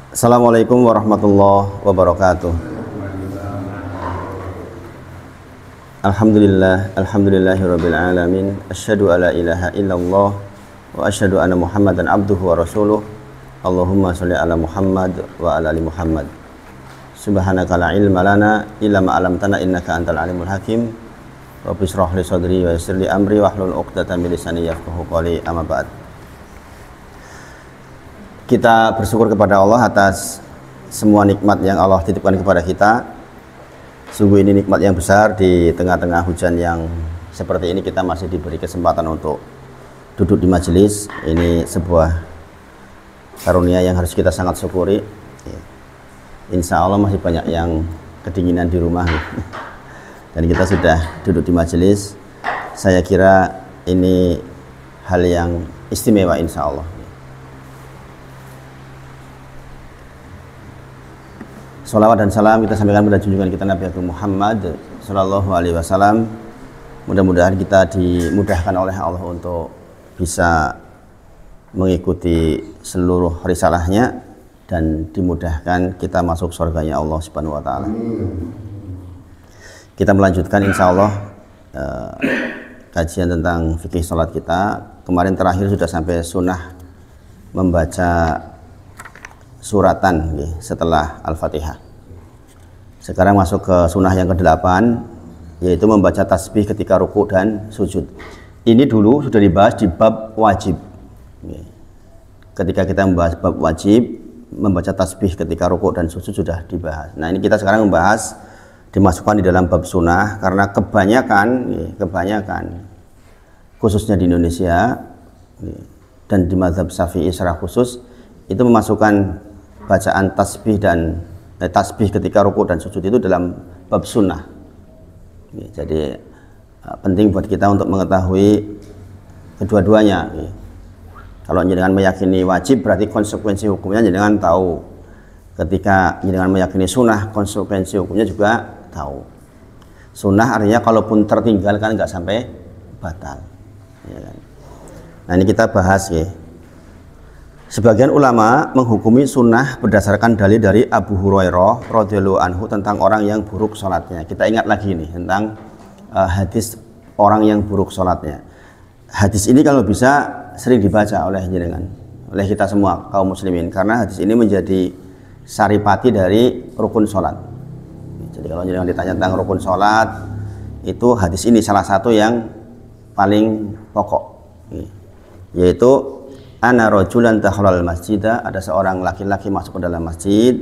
Assalamualaikum warahmatullahi wabarakatuh. Alhamdulillahirabbil alamin. Asyhadu alla ilaha illallah wa asyhadu anna Muhammadan abduhu wa rasuluh. Allahumma sholli ala Muhammad wa ala ali Muhammad. Subhanaka la ilma lana illa ma 'allamtana innaka antal alimul hakim. Rabbi shrah li sadri wa yassir li amri wahlul 'uqdatam min lisani yafqahu qawli. Amma ba'd. Kita bersyukur kepada Allah atas semua nikmat yang Allah titipkan kepada kita. Sungguh ini nikmat yang besar, di tengah-tengah hujan yang seperti ini kita masih diberi kesempatan untuk duduk di majelis. Ini sebuah karunia yang harus kita sangat syukuri. Insya Allah masih banyak yang kedinginan di rumah dan kita sudah duduk di majelis. Saya kira ini hal yang istimewa insya Allah. Salawat dan salam kita sampaikan pada junjungan kita Nabi Muhammad Sallallahu Alaihi Wasallam. Mudah-mudahan kita dimudahkan oleh Allah untuk bisa mengikuti seluruh risalahnya dan dimudahkan kita masuk surganya Allah Subhanahu Wa Taala. Kita melanjutkan insya Allah kajian tentang fikih sholat kita. Kemarin terakhir sudah sampai sunnah membaca suratan setelah Al-Fatihah. Sekarang masuk ke sunnah yang ke-8, yaitu membaca tasbih ketika ruku dan sujud. Ini dulu sudah dibahas di bab wajib. Ketika kita membahas bab wajib, membaca tasbih ketika ruku dan sujud sudah dibahas. Nah, ini kita sekarang membahas dimasukkan di dalam bab sunnah, karena kebanyakan khususnya di Indonesia dan di mazhab Syafi'i secara khusus itu memasukkan bacaan tasbih dan tasbih ketika ruku dan sujud itu dalam bab sunnah. Jadi penting buat kita untuk mengetahui kedua-duanya. Kalau jenengan meyakini wajib, berarti konsekuensi hukumnya jenengan tahu. Ketika jenengan meyakini sunnah, konsekuensi hukumnya juga tahu. Sunnah artinya kalaupun tertinggal kan nggak sampai batal. Nah, ini kita bahas ya. Sebagian ulama menghukumi sunnah berdasarkan dalil dari Abu Hurairah radhiyallahu anhu tentang orang yang buruk sholatnya. Kita ingat lagi nih tentang hadis orang yang buruk sholatnya. Hadis ini kalau bisa sering dibaca oleh jenengan, oleh kita semua kaum muslimin, karena hadis ini menjadi saripati dari rukun sholat. Jadi kalau jenengan ditanya tentang rukun sholat, itu hadis ini salah satu yang paling pokok, yaitu ana rajulan dakhalal masjidah, ada seorang laki-laki masuk ke dalam masjid,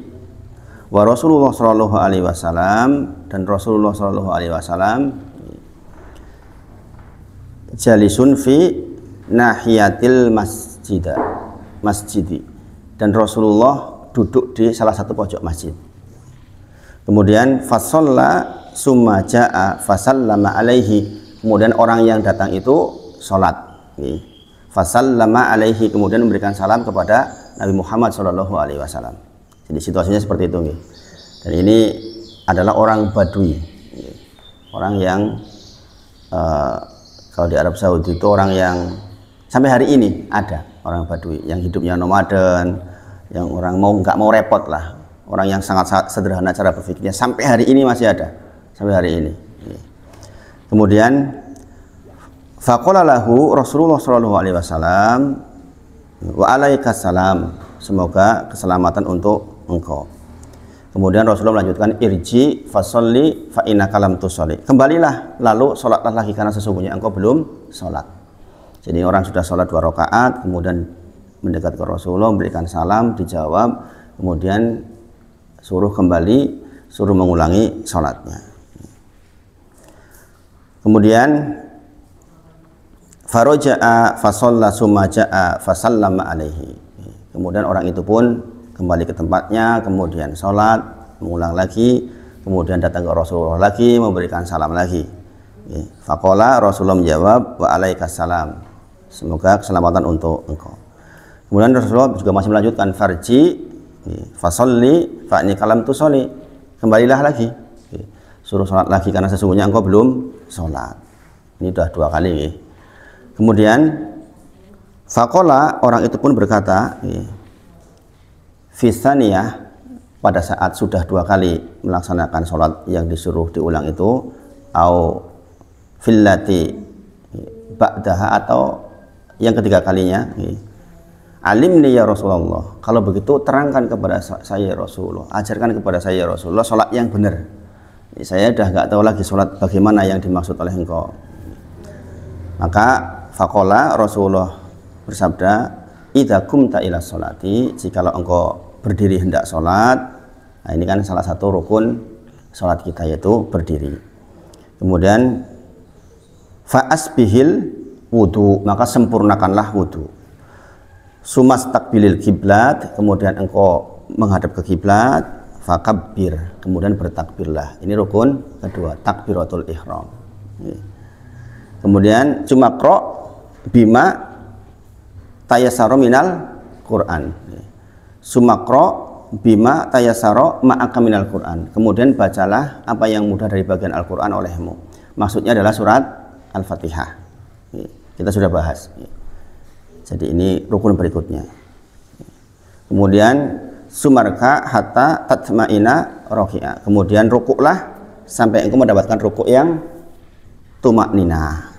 wa Rasulullah sallallahu alaihi wasallam, dan Rasulullah sallallahu alaihi wasallam jalisun fi nahiyatil masjidi, dan Rasulullah duduk di salah satu pojok masjid. Kemudian fasalla summa jaa fasallama alaihi, kemudian orang yang datang itu salat. Fasallama alaihi, kemudian memberikan salam kepada Nabi Muhammad Shallallahu Alaihi Wasallam. Jadi situasinya seperti itu. Dan ini adalah orang Badui, orang yang kalau di Arab Saudi itu orang yang sampai hari ini ada orang Badui yang hidupnya nomaden, yang orang nggak mau repot lah, orang yang sangat sederhana cara berpikirnya, sampai hari ini masih ada, sampai hari ini. Kemudian faqala lahu Rasulullah sallallahu alaihi wasallam wa alaikas salam, semoga keselamatan untuk engkau. Kemudian Rasulullah melanjutkan irji fasolli fa innaka lam tusolli, kembalilah lalu sholatlah lagi karena sesungguhnya engkau belum sholat. Jadi orang sudah sholat 2 rakaat, kemudian mendekat ke Rasulullah, memberikan salam, dijawab, kemudian suruh kembali, suruh mengulangi sholatnya. Kemudian faroja'a fasalla summa ja'a fasallama alaihi, kemudian orang itu pun kembali ke tempatnya, kemudian sholat, mengulang lagi, kemudian datang ke Rasulullah lagi, memberikan salam lagi. Faqala, Rasulullah menjawab wa alaikas salam, semoga keselamatan untuk engkau. Kemudian Rasulullah juga masih melanjutkan farji fasolli fa innaka lam tusolli, kembalilah lagi, suruh sholat lagi karena sesungguhnya engkau belum sholat. Ini sudah 2 kali. Kemudian faqala, orang itu pun berkata, Fisaniyah, pada saat sudah 2 kali melaksanakan sholat yang disuruh diulang itu, au fillati ba'daha, atau yang ketiga kalinya, alimni ya Rasulullah, kalau begitu terangkan kepada saya ya Rasulullah, ajarkan kepada saya ya Rasulullah sholat yang benar. Saya dah nggak tahu lagi sholat bagaimana yang dimaksud oleh engkau. Maka faqala, Rasulullah bersabda, idza kumta ila sholati, jikalau engkau berdiri hendak sholat. Nah, ini kan salah satu rukun sholat kita, yaitu berdiri. Kemudian fa'asbihil wudu, maka sempurnakanlah wudu. Sumas takbilil kiblat, kemudian engkau menghadap ke kiblat. Fakabbir, kemudian bertakbirlah. Ini rukun kedua, takbiratul ihram. Kemudian cumakro bima tayassaro minal Quran. Sumakro bima tayassaro ma'aka minal Quran. Kemudian bacalah apa yang mudah dari bagian Al-Quran olehmu. Maksudnya adalah surat Al-Fatihah. Kita sudah bahas. Jadi ini rukun berikutnya. Kemudian sumarka hatta tatma'ina roki'a, kemudian rukuklah sampai engkau mendapatkan rukuk yang tumaknina.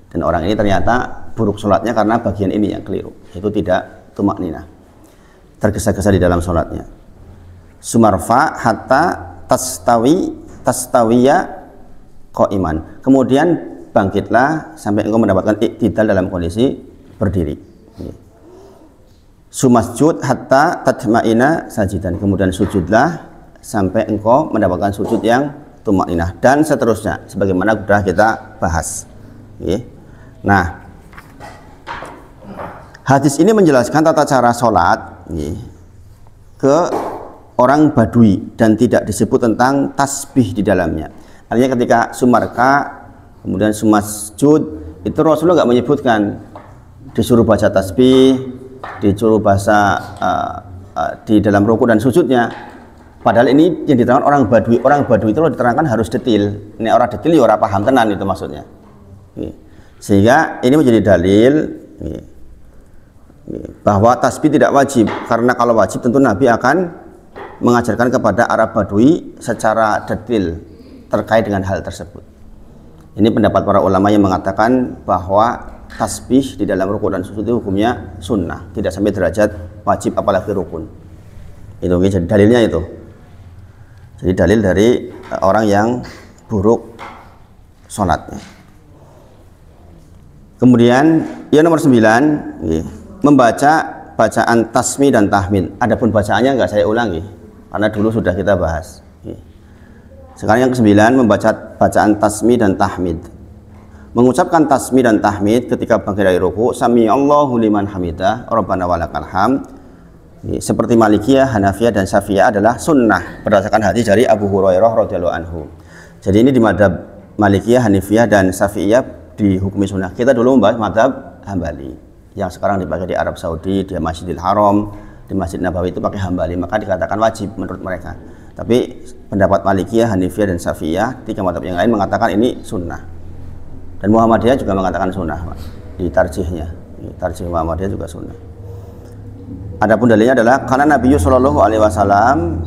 Dan orang ini ternyata buruk sholatnya karena bagian ini yang keliru, itu tidak tumaknina, tergesa-gesa di dalam sholatnya. Sumarfa hatta tastawiya qa'iman, kemudian bangkitlah sampai engkau mendapatkan iktidal dalam kondisi berdiri. Sumasjud hatta tatma'ina sajidan, kemudian sujudlah sampai engkau mendapatkan sujud yang tumakninah, dan seterusnya sebagaimana sudah kita bahas. Nah, hadis ini menjelaskan tata cara sholat ke orang Badui dan tidak disebut tentang tasbih di dalamnya. Artinya ketika sumarka kemudian sumasjud, itu Rasulullah nggak menyebutkan disuruh baca tasbih, disuruh bahasa di dalam ruku dan sujudnya. Padahal ini yang diterangkan orang Badui. Orang Badui itu diterangkan harus detail. Ini orang detail ya orang paham tenan itu maksudnya. Sehingga ini menjadi dalil bahwa tasbih tidak wajib, karena kalau wajib tentu Nabi akan mengajarkan kepada Arab Badui secara detail terkait dengan hal tersebut. Ini pendapat para ulama yang mengatakan bahwa tasbih di dalam rukun dan sujud itu hukumnya sunnah, tidak sampai derajat wajib apalagi rukun. Itu jadi dalilnya itu. Jadi dalil dari orang yang buruk sholatnya. Kemudian yang nomor 9, membaca bacaan tasmi dan tahmid. Adapun bacaannya enggak saya ulangi karena dulu sudah kita bahas. Sekarang yang ke-9, membaca bacaan tasmi dan tahmid. Mengucapkan tasmi dan tahmid ketika bangkit dari ruku, sami Allahu liman hamidah, rabbana walakal hamd. Seperti Malikiyah, Hanafiyah dan Syafi'iyah adalah sunnah berdasarkan hadis dari Abu Hurairah radhiyallahu anhu. Jadi ini di mazhab Malikiyah, Hanafiyah dan Syafi'iyah dihukumi sunnah. Kita dulu membahas mazhab Hambali yang sekarang dipakai di Arab Saudi, di Masjidil Haram, di Masjid Nabawi itu pakai Hambali, maka dikatakan wajib menurut mereka. Tapi pendapat Malikiyah, Hanafiyah dan Syafi'iyah, 3 mazhab yang lain mengatakan ini sunnah. Dan Muhammadiyah juga mengatakan sunnah, di tarjihnya. Tarjih Muhammadiyah juga sunnah. Adapun dalilnya adalah karena Nabi sallallahu alaihi wasallam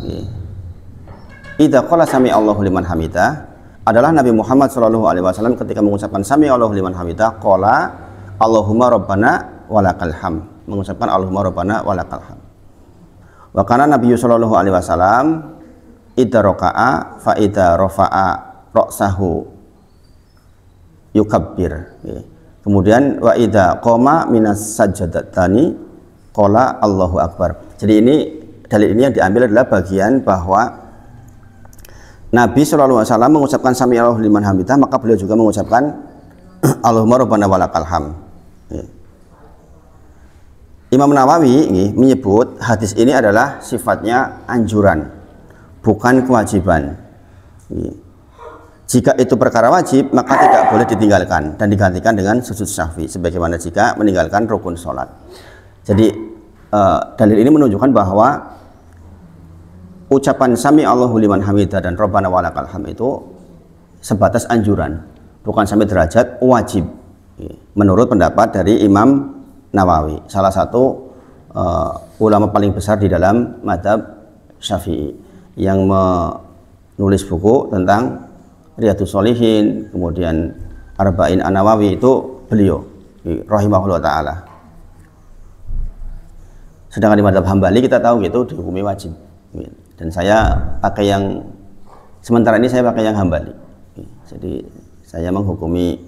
idza qala sami Allahu liman hamidah, adalah Nabi Muhammad sallallahu alaihi wasallam ketika mengucapkan sami Allahu liman hamidah qala Allahumma rabbana walakal hamd, mengucapkan Allahumma rabbana walakal hamd. Wa kana Nabi sallallahu alaihi wasallam idza raka'a fa idza rafa'a ra'sahu yukabbir. Kemudian wa idza qoma minas sajdatani qala Allahu akbar. Jadi ini dalil ini yang diambil adalah bagian bahwa Nabi sallallahu alaihi wasallam mengucapkan sami Allahu liman hamidah, maka beliau juga mengucapkan Allahumma rabbana walakal hamd. Imam Nawawi menyebut hadis ini adalah sifatnya anjuran, bukan kewajiban. Jika itu perkara wajib, maka tidak boleh ditinggalkan dan digantikan dengan sujud syahwi, sebagaimana jika meninggalkan rukun sholat. Jadi dalil ini menunjukkan bahwa ucapan sami Allahu liman hamidah dan rabbana walakal hamd itu sebatas anjuran, bukan sampai derajat wajib, menurut pendapat dari Imam Nawawi, salah satu ulama paling besar di dalam mazhab Syafi'i yang menulis buku tentang Riyadhus Shalihin, kemudian Arba'in An-Nawawi, itu beliau rahimahullah taala. Sedangkan di mazhab Hambali kita tahu gitu dihukumi wajib. Dan saya pakai yang sementara ini saya pakai yang Hambali. Jadi saya menghukumi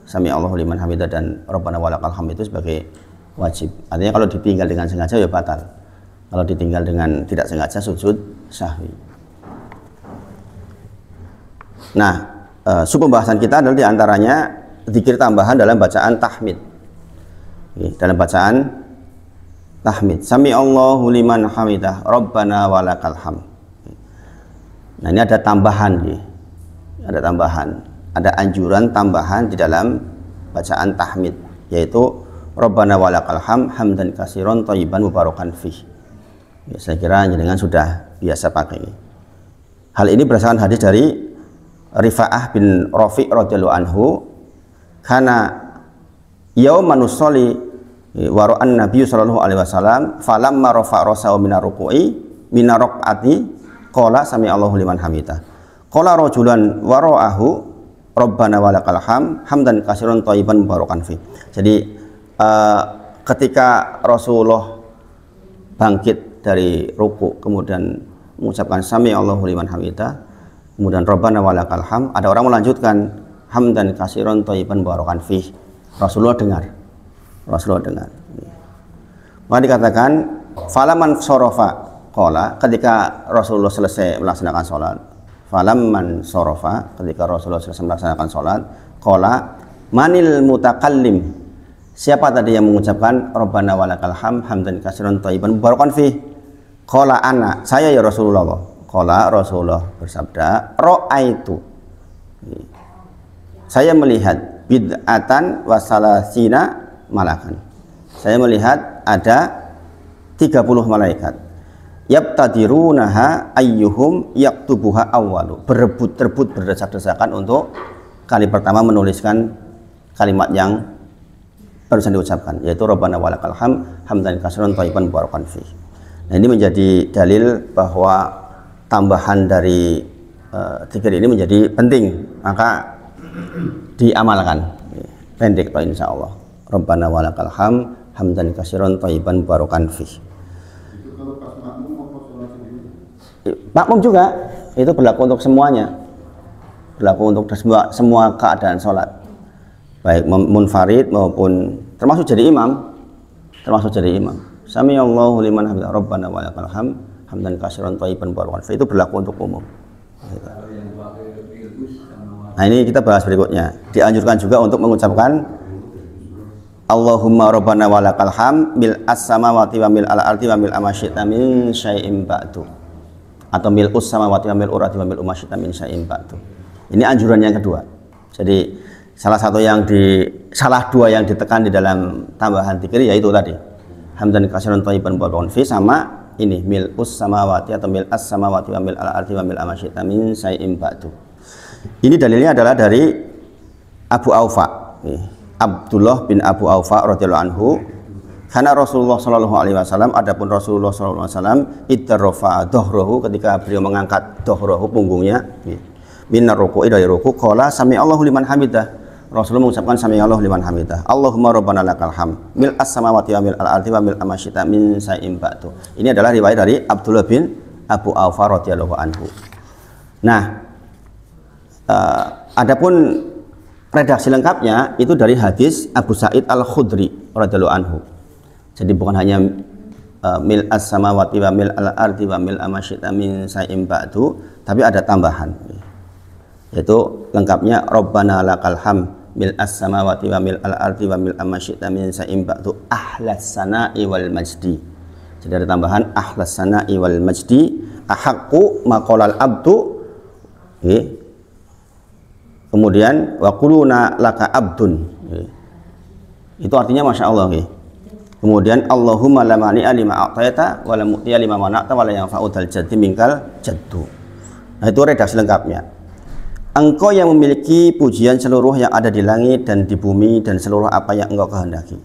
Sami Allahu liman hamidah dan Rabbana walakal hamd itu sebagai wajib. Artinya kalau ditinggal dengan sengaja ya batal. Kalau ditinggal dengan tidak sengaja sujud sahwi. Nah, sub pembahasan kita adalah diantaranya zikir tambahan dalam bacaan tahmid. Dalam bacaan tahmid, Sami Allahu liman hamidah Rabbana walakal hamd. Nah, ini ada tambahan, ada tambahan, ada anjuran tambahan di dalam bacaan tahmid, yaitu Rabbana walakal hamd hamdan katsiran thayyiban mubarakan fih. Saya kira jenengan sudah biasa pakai. Hal ini berdasarkan hadis dari Rifa'ah bin Rafi' radhiyallahu anhu, kana yauman nusolli wa ra'an Nabi sallallahu alaihi wasallam falamma rafa'a rasahu minar ruku'i minar raq'ati qala sami Allahu liman hamidah. Qala rajulan wa ra'ahu Rabbana walakal hamd hamdan katsiran thayyiban mubarakan fih. Jadi ketika Rasulullah bangkit dari ruku kemudian mengucapkan sami Allahu liman hamidah, kemudian Rabbana walakal hamd, ada orang melanjutkan hamdan katsiran thayyiban mubarakan fih. Rasulullah dengar. Maka dikatakan falaman sorofa qala, ketika Rasulullah selesai melaksanakan sholat, falaman sorofa, ketika Rasulullah selesai melaksanakan sholat, qala manil mutakallim, siapa tadi yang mengucapkan Rabbana walakal hamd hamdan katsiran thayyiban mubarakan fih? Qala ana, saya ya Rasulullah. Qala, Rasulullah bersabda, ra'aitu, saya melihat bid'atan wa salasina malakan, saya melihat ada 30 malaikat, yabtadirunaha ayyuhum yaktubuha awwalu, berebut-rebut berdesak-desakan untuk kali pertama menuliskan kalimat yang barusan diucapkan, yaitu Rabbana walakal hamd hamdan katsiran thayyiban mubarakan fih. Nah, ini menjadi dalil bahwa tambahan dari zikir ini menjadi penting, maka diamalkan. Pendek toh insya Allah. Rabbana walakal hamd hamdan katsiran thayyiban mubarakan fih. Itu kalau pas makmum mau sholat sendiri? Makmum juga itu berlaku untuk semuanya, berlaku untuk semua keadaan sholat, baik munfarid maupun termasuk jadi imam, Sami Allahu liman hamidah Rabbana walakal hamd hamdan katsiran thayyiban mubarakan fih, itu berlaku untuk umum. Nah, ini kita bahas berikutnya. Dianjurkan juga untuk mengucapkan Allahumma Rabbana walakal hamd mil as-samawati wa mil al-ardi wa mil amasyita min syai'in ba'du, atau mil us-samawati wa mil urati wa mil umasyita min syai'in ba'du. Ini anjuran yang kedua. Jadi salah dua yang ditekan di dalam tambahan zikir yaitu tadi hamdan katsiran thayyiban mubarakan fih, sama ini mil us-samawati atau mil as-samawati wa mil al-ardi wa mil amasyita min syai'in ba'du. Ini dalilnya adalah dari Abu Aufa, Abdullah bin Abu Aufa radhiyallahu anhu, karena Rasulullah sallallahu alaihi wasallam, adapun Rasulullah sallallahu alaihi wasallam ittarofa dohrohu, ketika beliau mengangkat dohrohu punggungnya minar ruku'i, dari ruku, qala sami Allahu liman hamidah, Rasulullah mengucapkan sami Allahu liman hamidah Allahumma Rabbana lakal hamd mil as-samawati wa mil al-ardi wa mil amasyita min syai'in ba'du. Ini adalah riwayat dari Abdullah bin Abu Aufa radhiyallahu anhu. Nah, adapun redaksi lengkapnya itu dari hadis Abu Sa'id Al-Khudri radhiyallahu anhu. Jadi bukan hanya mil as-samawati wa mil al-ardi wa mil amasyita min syai'in ba'du, tapi ada tambahan, yaitu lengkapnya Rabbana lakal hamd mil as-samawati wa mil al-ardi wa mil amasyita min syai'in ba'du ahlas sana'i wal majdi. Jadi ada tambahan ahlas sana'i wal majdi ahaqqu maqalal abdu, kemudian wa quluna laka abdun, itu artinya masya Allah. Kemudian Allahumma la mani'a lima a'taita wa la mu'tiya lima mana'ta wa la yanfa'u dzal jaddi minkal jaddu. Nah, itu redaksi lengkapnya. Engkau yang memiliki pujian seluruh yang ada di langit dan di bumi dan seluruh apa yang engkau kehendaki.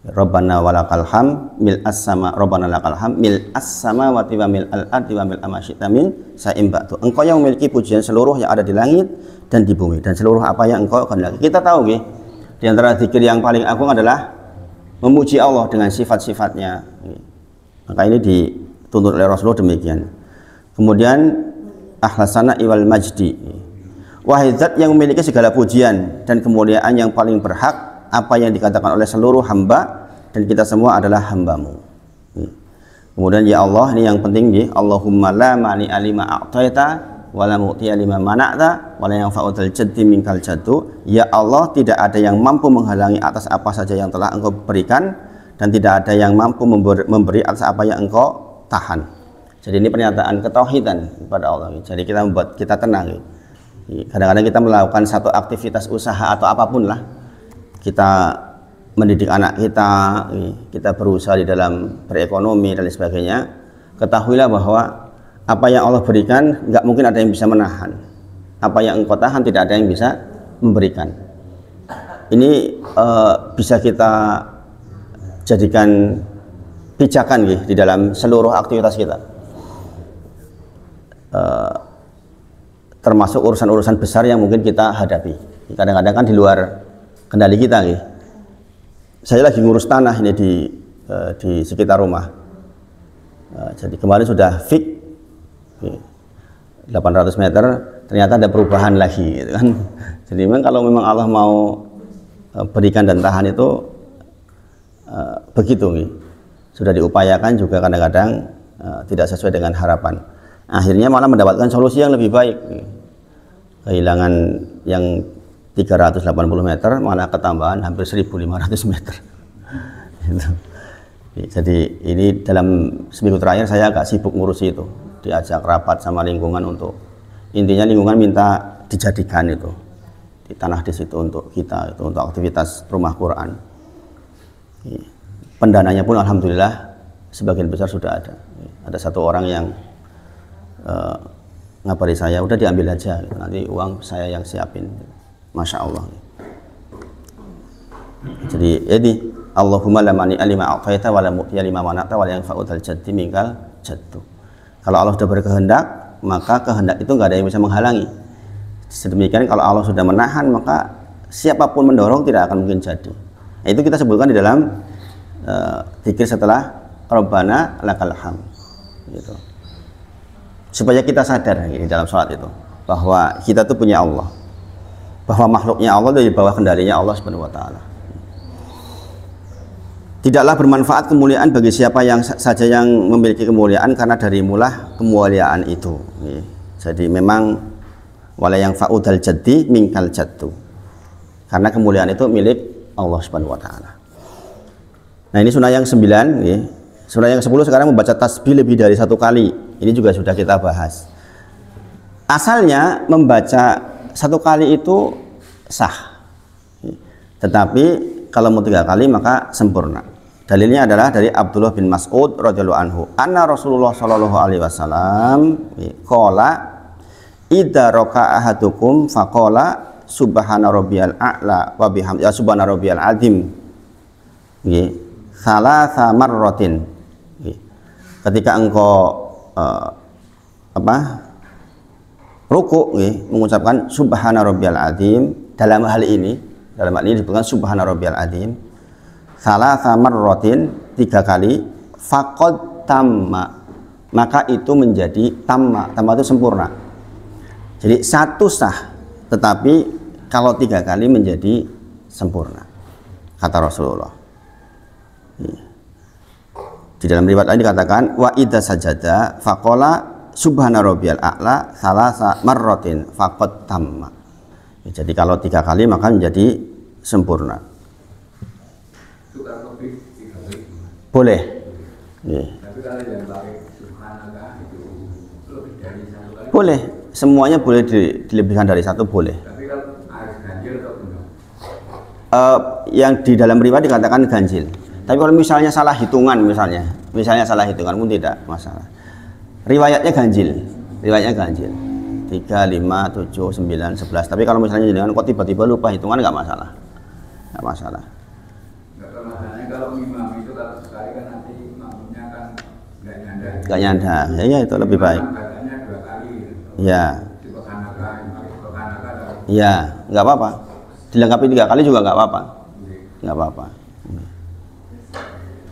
Rabbana walakal ham mil as-sama Rabbana lakal ham mil as-samawati wa mil al-ardi wa mil amasyita min sa'im ba'du. Engkau yang memiliki pujian seluruh yang ada di langit dan di bumi dan seluruh apa yang engkau kehendaki. Kita tahu nggih, di antara zikir yang paling agung adalah memuji Allah dengan sifat-sifatnya. Maka ini dituntut oleh Rasulullah demikian. Kemudian ahlasana iwal majdi. Wahai zat yang memiliki segala pujian dan kemuliaan yang paling berhak, apa yang dikatakan oleh seluruh hamba dan kita semua adalah hambamu. Kemudian ya Allah, ini yang penting ya, Allahumma la mani alima a'taita wa la mu'tiya lima mana'ta wa la yanfa'udzal jaddi minkal jaddu. Ya Allah, tidak ada yang mampu menghalangi atas apa saja yang telah engkau berikan dan tidak ada yang mampu memberi atas apa yang engkau tahan. Jadi ini pernyataan ketauhidan kepada Allah. Jadi kita membuat kita tenang. Kadang-kadang kita melakukan satu aktivitas usaha atau apapun lah, kita mendidik anak kita, kita berusaha di dalam berekonomi dan lain sebagainya, ketahuilah bahwa apa yang Allah berikan nggak mungkin ada yang bisa menahan. Apa yang engkau tahan tidak ada yang bisa memberikan. Ini bisa kita jadikan pijakan di dalam seluruh aktivitas kita, termasuk urusan-urusan besar yang mungkin kita hadapi. Kadang-kadang kan di luar kendali kita nih. Saya lagi ngurus tanah ini di sekitar rumah. Jadi kemarin sudah fix 800 meter, ternyata ada perubahan lagi gitu kan. Jadi memang kalau memang Allah mau berikan dan tahan itu begitu nih. Sudah diupayakan juga kadang-kadang tidak sesuai dengan harapan. Akhirnya malah mendapatkan solusi yang lebih baik. Kehilangan yang 380 meter malah ketambahan hampir 1.500 meter. Jadi ini dalam seminggu terakhir saya agak sibuk ngurusi itu, diajak rapat sama lingkungan untuk intinya lingkungan minta dijadikan itu di tanah di situ untuk kita, itu untuk aktivitas rumah Quran. Pendananya pun alhamdulillah sebagian besar sudah ada. Ada satu orang yang ngabari saya, udah diambil aja, nanti uang saya yang siapin. Masya Allah. Jadi Allahumma la mani alima a'taita wa la mu'tiya lima mana'ta wa la yanfa'udzal jaddi minkal jaddu. Kalau Allah sudah berkehendak, maka kehendak itu nggak ada yang bisa menghalangi. Sedemikian kalau Allah sudah menahan, maka siapapun mendorong tidak akan mungkin jadi. Nah, itu kita sebutkan di dalam zikir setelah Rabbana lakal hamd. Gitu. Supaya kita sadar di dalam sholat itu bahwa kita tuh punya Allah, bahwa makhluknya Allah dari bawah kendalinya Allah Subhanahu wa taala. Tidaklah bermanfaat kemuliaan bagi siapa yang saja yang memiliki kemuliaan, karena dari mula kemuliaan itu. Jadi memang wala yang fa'udal jaddi minkal jaddu. Karena kemuliaan itu milik Allah Subhanahu wa taala. Nah, ini sunnah yang 9 nggih. Sunnah yang 10 sekarang membaca tasbih lebih dari 1 kali. Ini juga sudah kita bahas. Asalnya membaca 1 kali itu sah, tetapi kalau mau 3 kali maka sempurna. Dalilnya adalah dari Abdullah bin Mas'ud radhiyallahu anhu, anna Rasulullah sallallahu alaihi wasallam qala idza raka'a ahadukum faqala subhana rabbiyal a'la wa bihamdi subhana rabbiyal azim nggih salasa marratin. Ketika engkau ruku mengucapkan subhana rabbiyal azim, dalam hal ini disebutkan subhana rabbiyal azim salasa marratin 3 kali, faqad tamma, maka itu menjadi tamma itu sempurna. Jadi 1 sah, tetapi kalau 3 kali menjadi sempurna, kata Rasulullah. Di dalam riwayat lain dikatakan wa idza sajada faqala subhana rabbiyal a'la salasa marratin faqad tamma. Jadi kalau 3 kali maka menjadi sempurna. Boleh. Boleh, semuanya boleh dilebihkan dari 1 boleh. Yang di dalam riwayat dikatakan ganjil. Tapi kalau misalnya salah hitungan, misalnya salah hitungan pun tidak masalah. Riwayatnya ganjil. 3, 5, 7, 9, 11. Tapi kalau misalnya jangan kok tiba-tiba lupa hitungan nggak masalah. Nggak masalah. Kalau kali kan nanti makmumnya kan nggak nyandar. Nggak nyandar, ya itu lebih baik. Bacanya 2 kali. Ya. Di Bekanaga, Ya, nggak apa-apa. Dilengkapi 3 kali juga nggak apa-apa. Nggak apa-apa.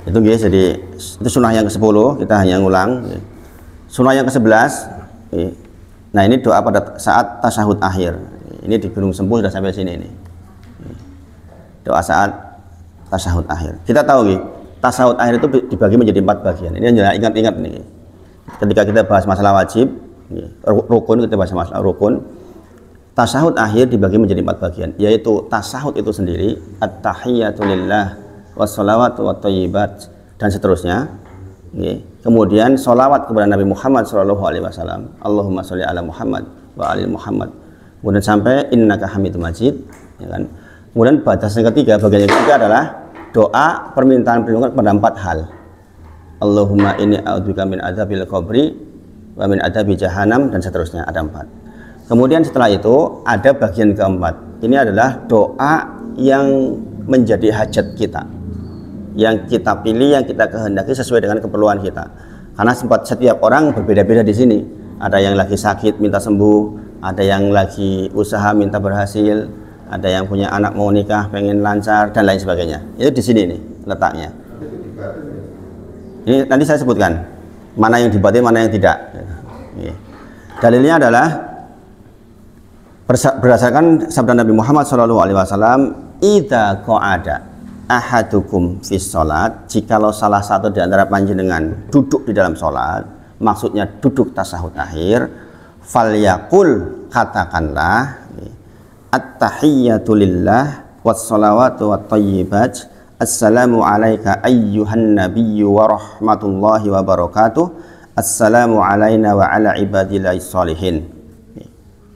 Itu guys, jadi itu sunnah yang ke-10, kita hanya ngulang. Sunnah yang ke-11. Nah, ini doa pada saat tasyahud akhir. Ini di Gunung Sempu sudah sampai sini ini. Doa saat tasyahud akhir. Kita tahu nih, tasyahud akhir itu dibagi menjadi 4 bagian. Ini jangan ingat-ingat nih. Ketika kita bahas masalah wajib, rukun, kita bahas masalah rukun. Tasyahud akhir dibagi menjadi 4 bagian, yaitu tasyahud itu sendiri, at-tahiyyatu lillah, wassalawatu wathayyibat, dan seterusnya. Kemudian sholawat kepada Nabi Muhammad SAW, Allahumma sholli ala Muhammad wa ali Muhammad. Kemudian sampai innaka hamidum majid, ya kan? Kemudian batas yang ketiga, bagian yang ketiga adalah doa permintaan perlindungan pada 4 hal. Allahumma inni a'udzubika min adzabil qabri wa min adzabi jahannam, dan seterusnya, ada 4. Kemudian setelah itu ada bagian keempat. Ini adalah doa yang menjadi hajat kita, yang kita pilih, yang kita kehendaki sesuai dengan keperluan kita. Karena setiap orang berbeda-beda di sini. Ada yang lagi sakit minta sembuh, ada yang lagi usaha minta berhasil, ada yang punya anak mau nikah pengen lancar, dan lain sebagainya. Itu di sini nih letaknya. Ini nanti saya sebutkan mana yang dibatin, mana yang tidak. Dalilnya adalah berdasarkan sabda Nabi Muhammad SAW, idza qa'ada ahadukum fis sholat, jikalau salah satu di antara panjenengan duduk di dalam sholat, maksudnya duduk tasyahud akhir, falyaqul, katakanlah, at-tahiyyatu lillah wassalawatu wathayyibat, assalamu alayka ayyuhan nabiyyu wa rahmatullahi wa barakatuh, assalamu alayna wa ala ibadillahis sholihin.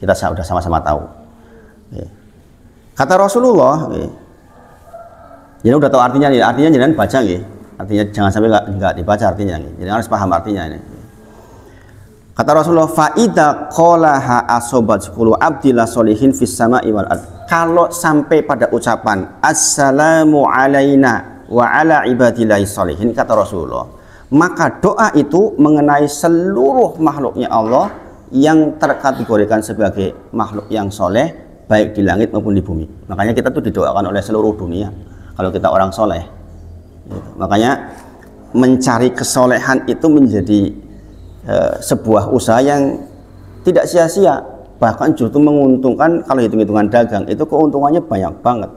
Kita sudah sama-sama tahu. Kata Rasulullah, jadi udah tahu artinya nih. Artinya jangan baca nih. Artinya jangan sampai nggak dibaca artinya nih. Jadi harus paham artinya ini. Kata Rasulullah, faida qolaha asobat 10 abdillah solihin fis sama'i wal ard. Kalau sampai pada ucapan assalamu alaina wa ala ibadillahis sholihin, kata Rasulullah, maka doa itu mengenai seluruh makhluknya Allah yang terkategorikan sebagai makhluk yang soleh, baik di langit maupun di bumi. Makanya kita tuh didoakan oleh seluruh dunia kalau kita orang soleh. Makanya mencari kesolehan itu menjadi sebuah usaha yang tidak sia-sia, bahkan justru menguntungkan. Kalau hitung-hitungan dagang itu keuntungannya banyak banget.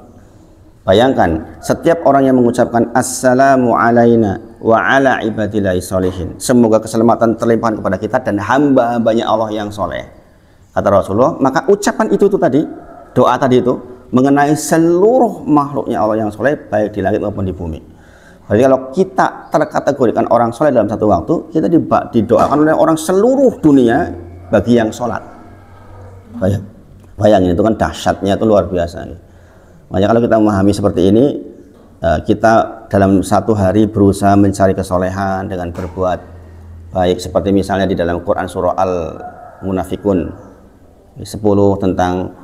Bayangkan, setiap orang yang mengucapkan assalamu alaina wa ala ibadillahi sholihin, semoga keselamatan terlimpahkan kepada kita dan hamba-hambanya Allah yang soleh, kata Rasulullah, maka ucapan itu tuh tadi, doa tadi itu mengenai seluruh makhluknya Allah yang soleh, baik di langit maupun di bumi. Jadi kalau kita terkategorikan orang soleh dalam satu waktu, kita didoakan oleh orang seluruh dunia bagi yang sholat. Bayangin, itu kan dahsyatnya, itu luar biasa. Makanya kalau kita memahami seperti ini, kita dalam satu hari berusaha mencari kesolehan dengan berbuat baik, seperti misalnya di dalam Quran surah Al-Munafikun 10 tentang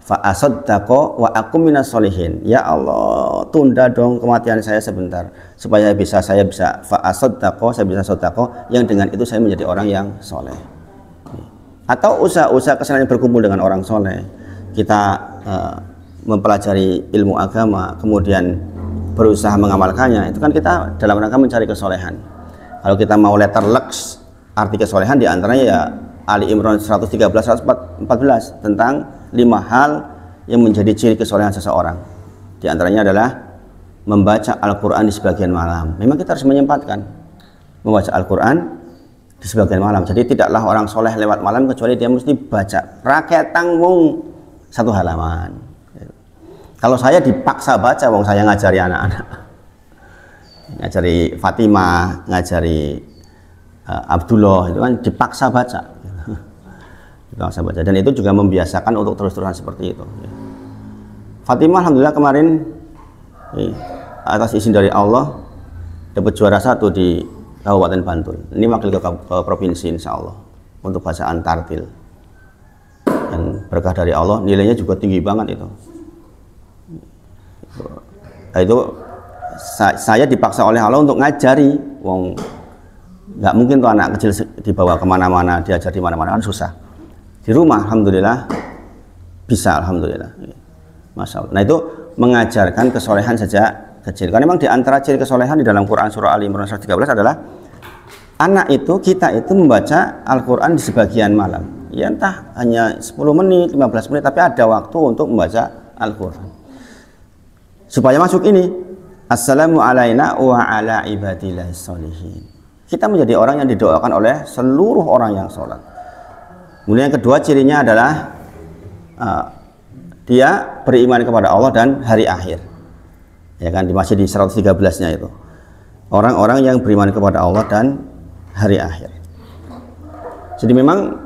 fa'asaddaqo wa akum minas sholihin. Ya Allah, tunda dong kematian saya sebentar supaya saya bisa fa'asaddaqo, saya bisa sedekah, yang dengan itu saya menjadi orang yang soleh. Atau usaha-usaha kesalahan berkumpul dengan orang soleh, kita mempelajari ilmu agama, kemudian berusaha mengamalkannya, itu kan kita dalam rangka mencari kesolehan. Kalau kita mau letter lux, arti kesolehan diantaranya ya Ali Imran 113-114 tentang 5 hal yang menjadi ciri kesolehan seseorang. Di antaranya adalah membaca Al-Quran di sebagian malam. Memang kita harus menyempatkan membaca Al-Quran di sebagian malam. Jadi tidaklah orang soleh lewat malam kecuali dia mesti baca rakyat tanggung 1 halaman. Kalau saya dipaksa baca, wong saya ngajari anak-anak, ngajari Fatimah, ngajari Abdullah, itu kan dipaksa baca. Dipaksa baca, dan itu juga membiasakan untuk terus-terusan seperti itu. Fatimah alhamdulillah kemarin atas izin dari Allah dapat juara 1 di Kabupaten Bantul. Ini wakil ke provinsi insya Allah untuk bacaan tartil. Dan berkah dari Allah, nilainya juga tinggi banget itu. Nah, itu saya dipaksa oleh Allah untuk ngajari. Wong nggak mungkin tuh anak kecil dibawa kemana-mana, diajar di mana-mana kan susah. Di rumah alhamdulillah bisa, alhamdulillah. Masya Allah. Nah itu mengajarkan kesolehan sejak kecil. Karena memang di antara ciri kesolehan di dalam Quran surah Ali Imran 13 adalah anak itu, kita itu membaca Al-Quran di sebagian malam. Ya entah hanya 10 menit, 15 menit, tapi ada waktu untuk membaca Al-Quran. Supaya masuk ini, Assalamu alaina wa ala ibadillahi sholihin. Kita menjadi orang yang didoakan oleh seluruh orang yang sholat. Kemudian yang kedua cirinya adalah dia beriman kepada Allah dan hari akhir. Ya kan, masih di 113-nya itu. Orang-orang yang beriman kepada Allah dan hari akhir. Jadi memang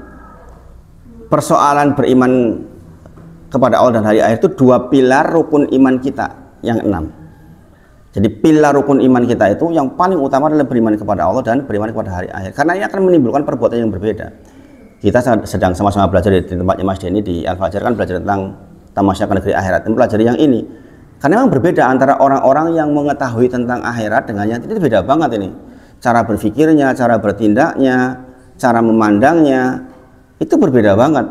persoalan beriman kepada Allah dan hari akhir itu dua pilar rukun iman kita yang 6. Jadi pilar rukun iman kita itu yang paling utama adalah beriman kepada Allah dan beriman kepada hari akhir. Karena ini akan menimbulkan perbuatan yang berbeda. Kita sedang sama-sama belajar di tempatnya Mas Denny di Al-Fajar, kan belajar tentang tamasya ke negeri akhirat. Mempelajari yang ini. Karena memang berbeda antara orang-orang yang mengetahui tentang akhirat dengan yang itu beda banget ini. Cara berpikirnya, cara bertindaknya, cara memandangnya itu berbeda banget.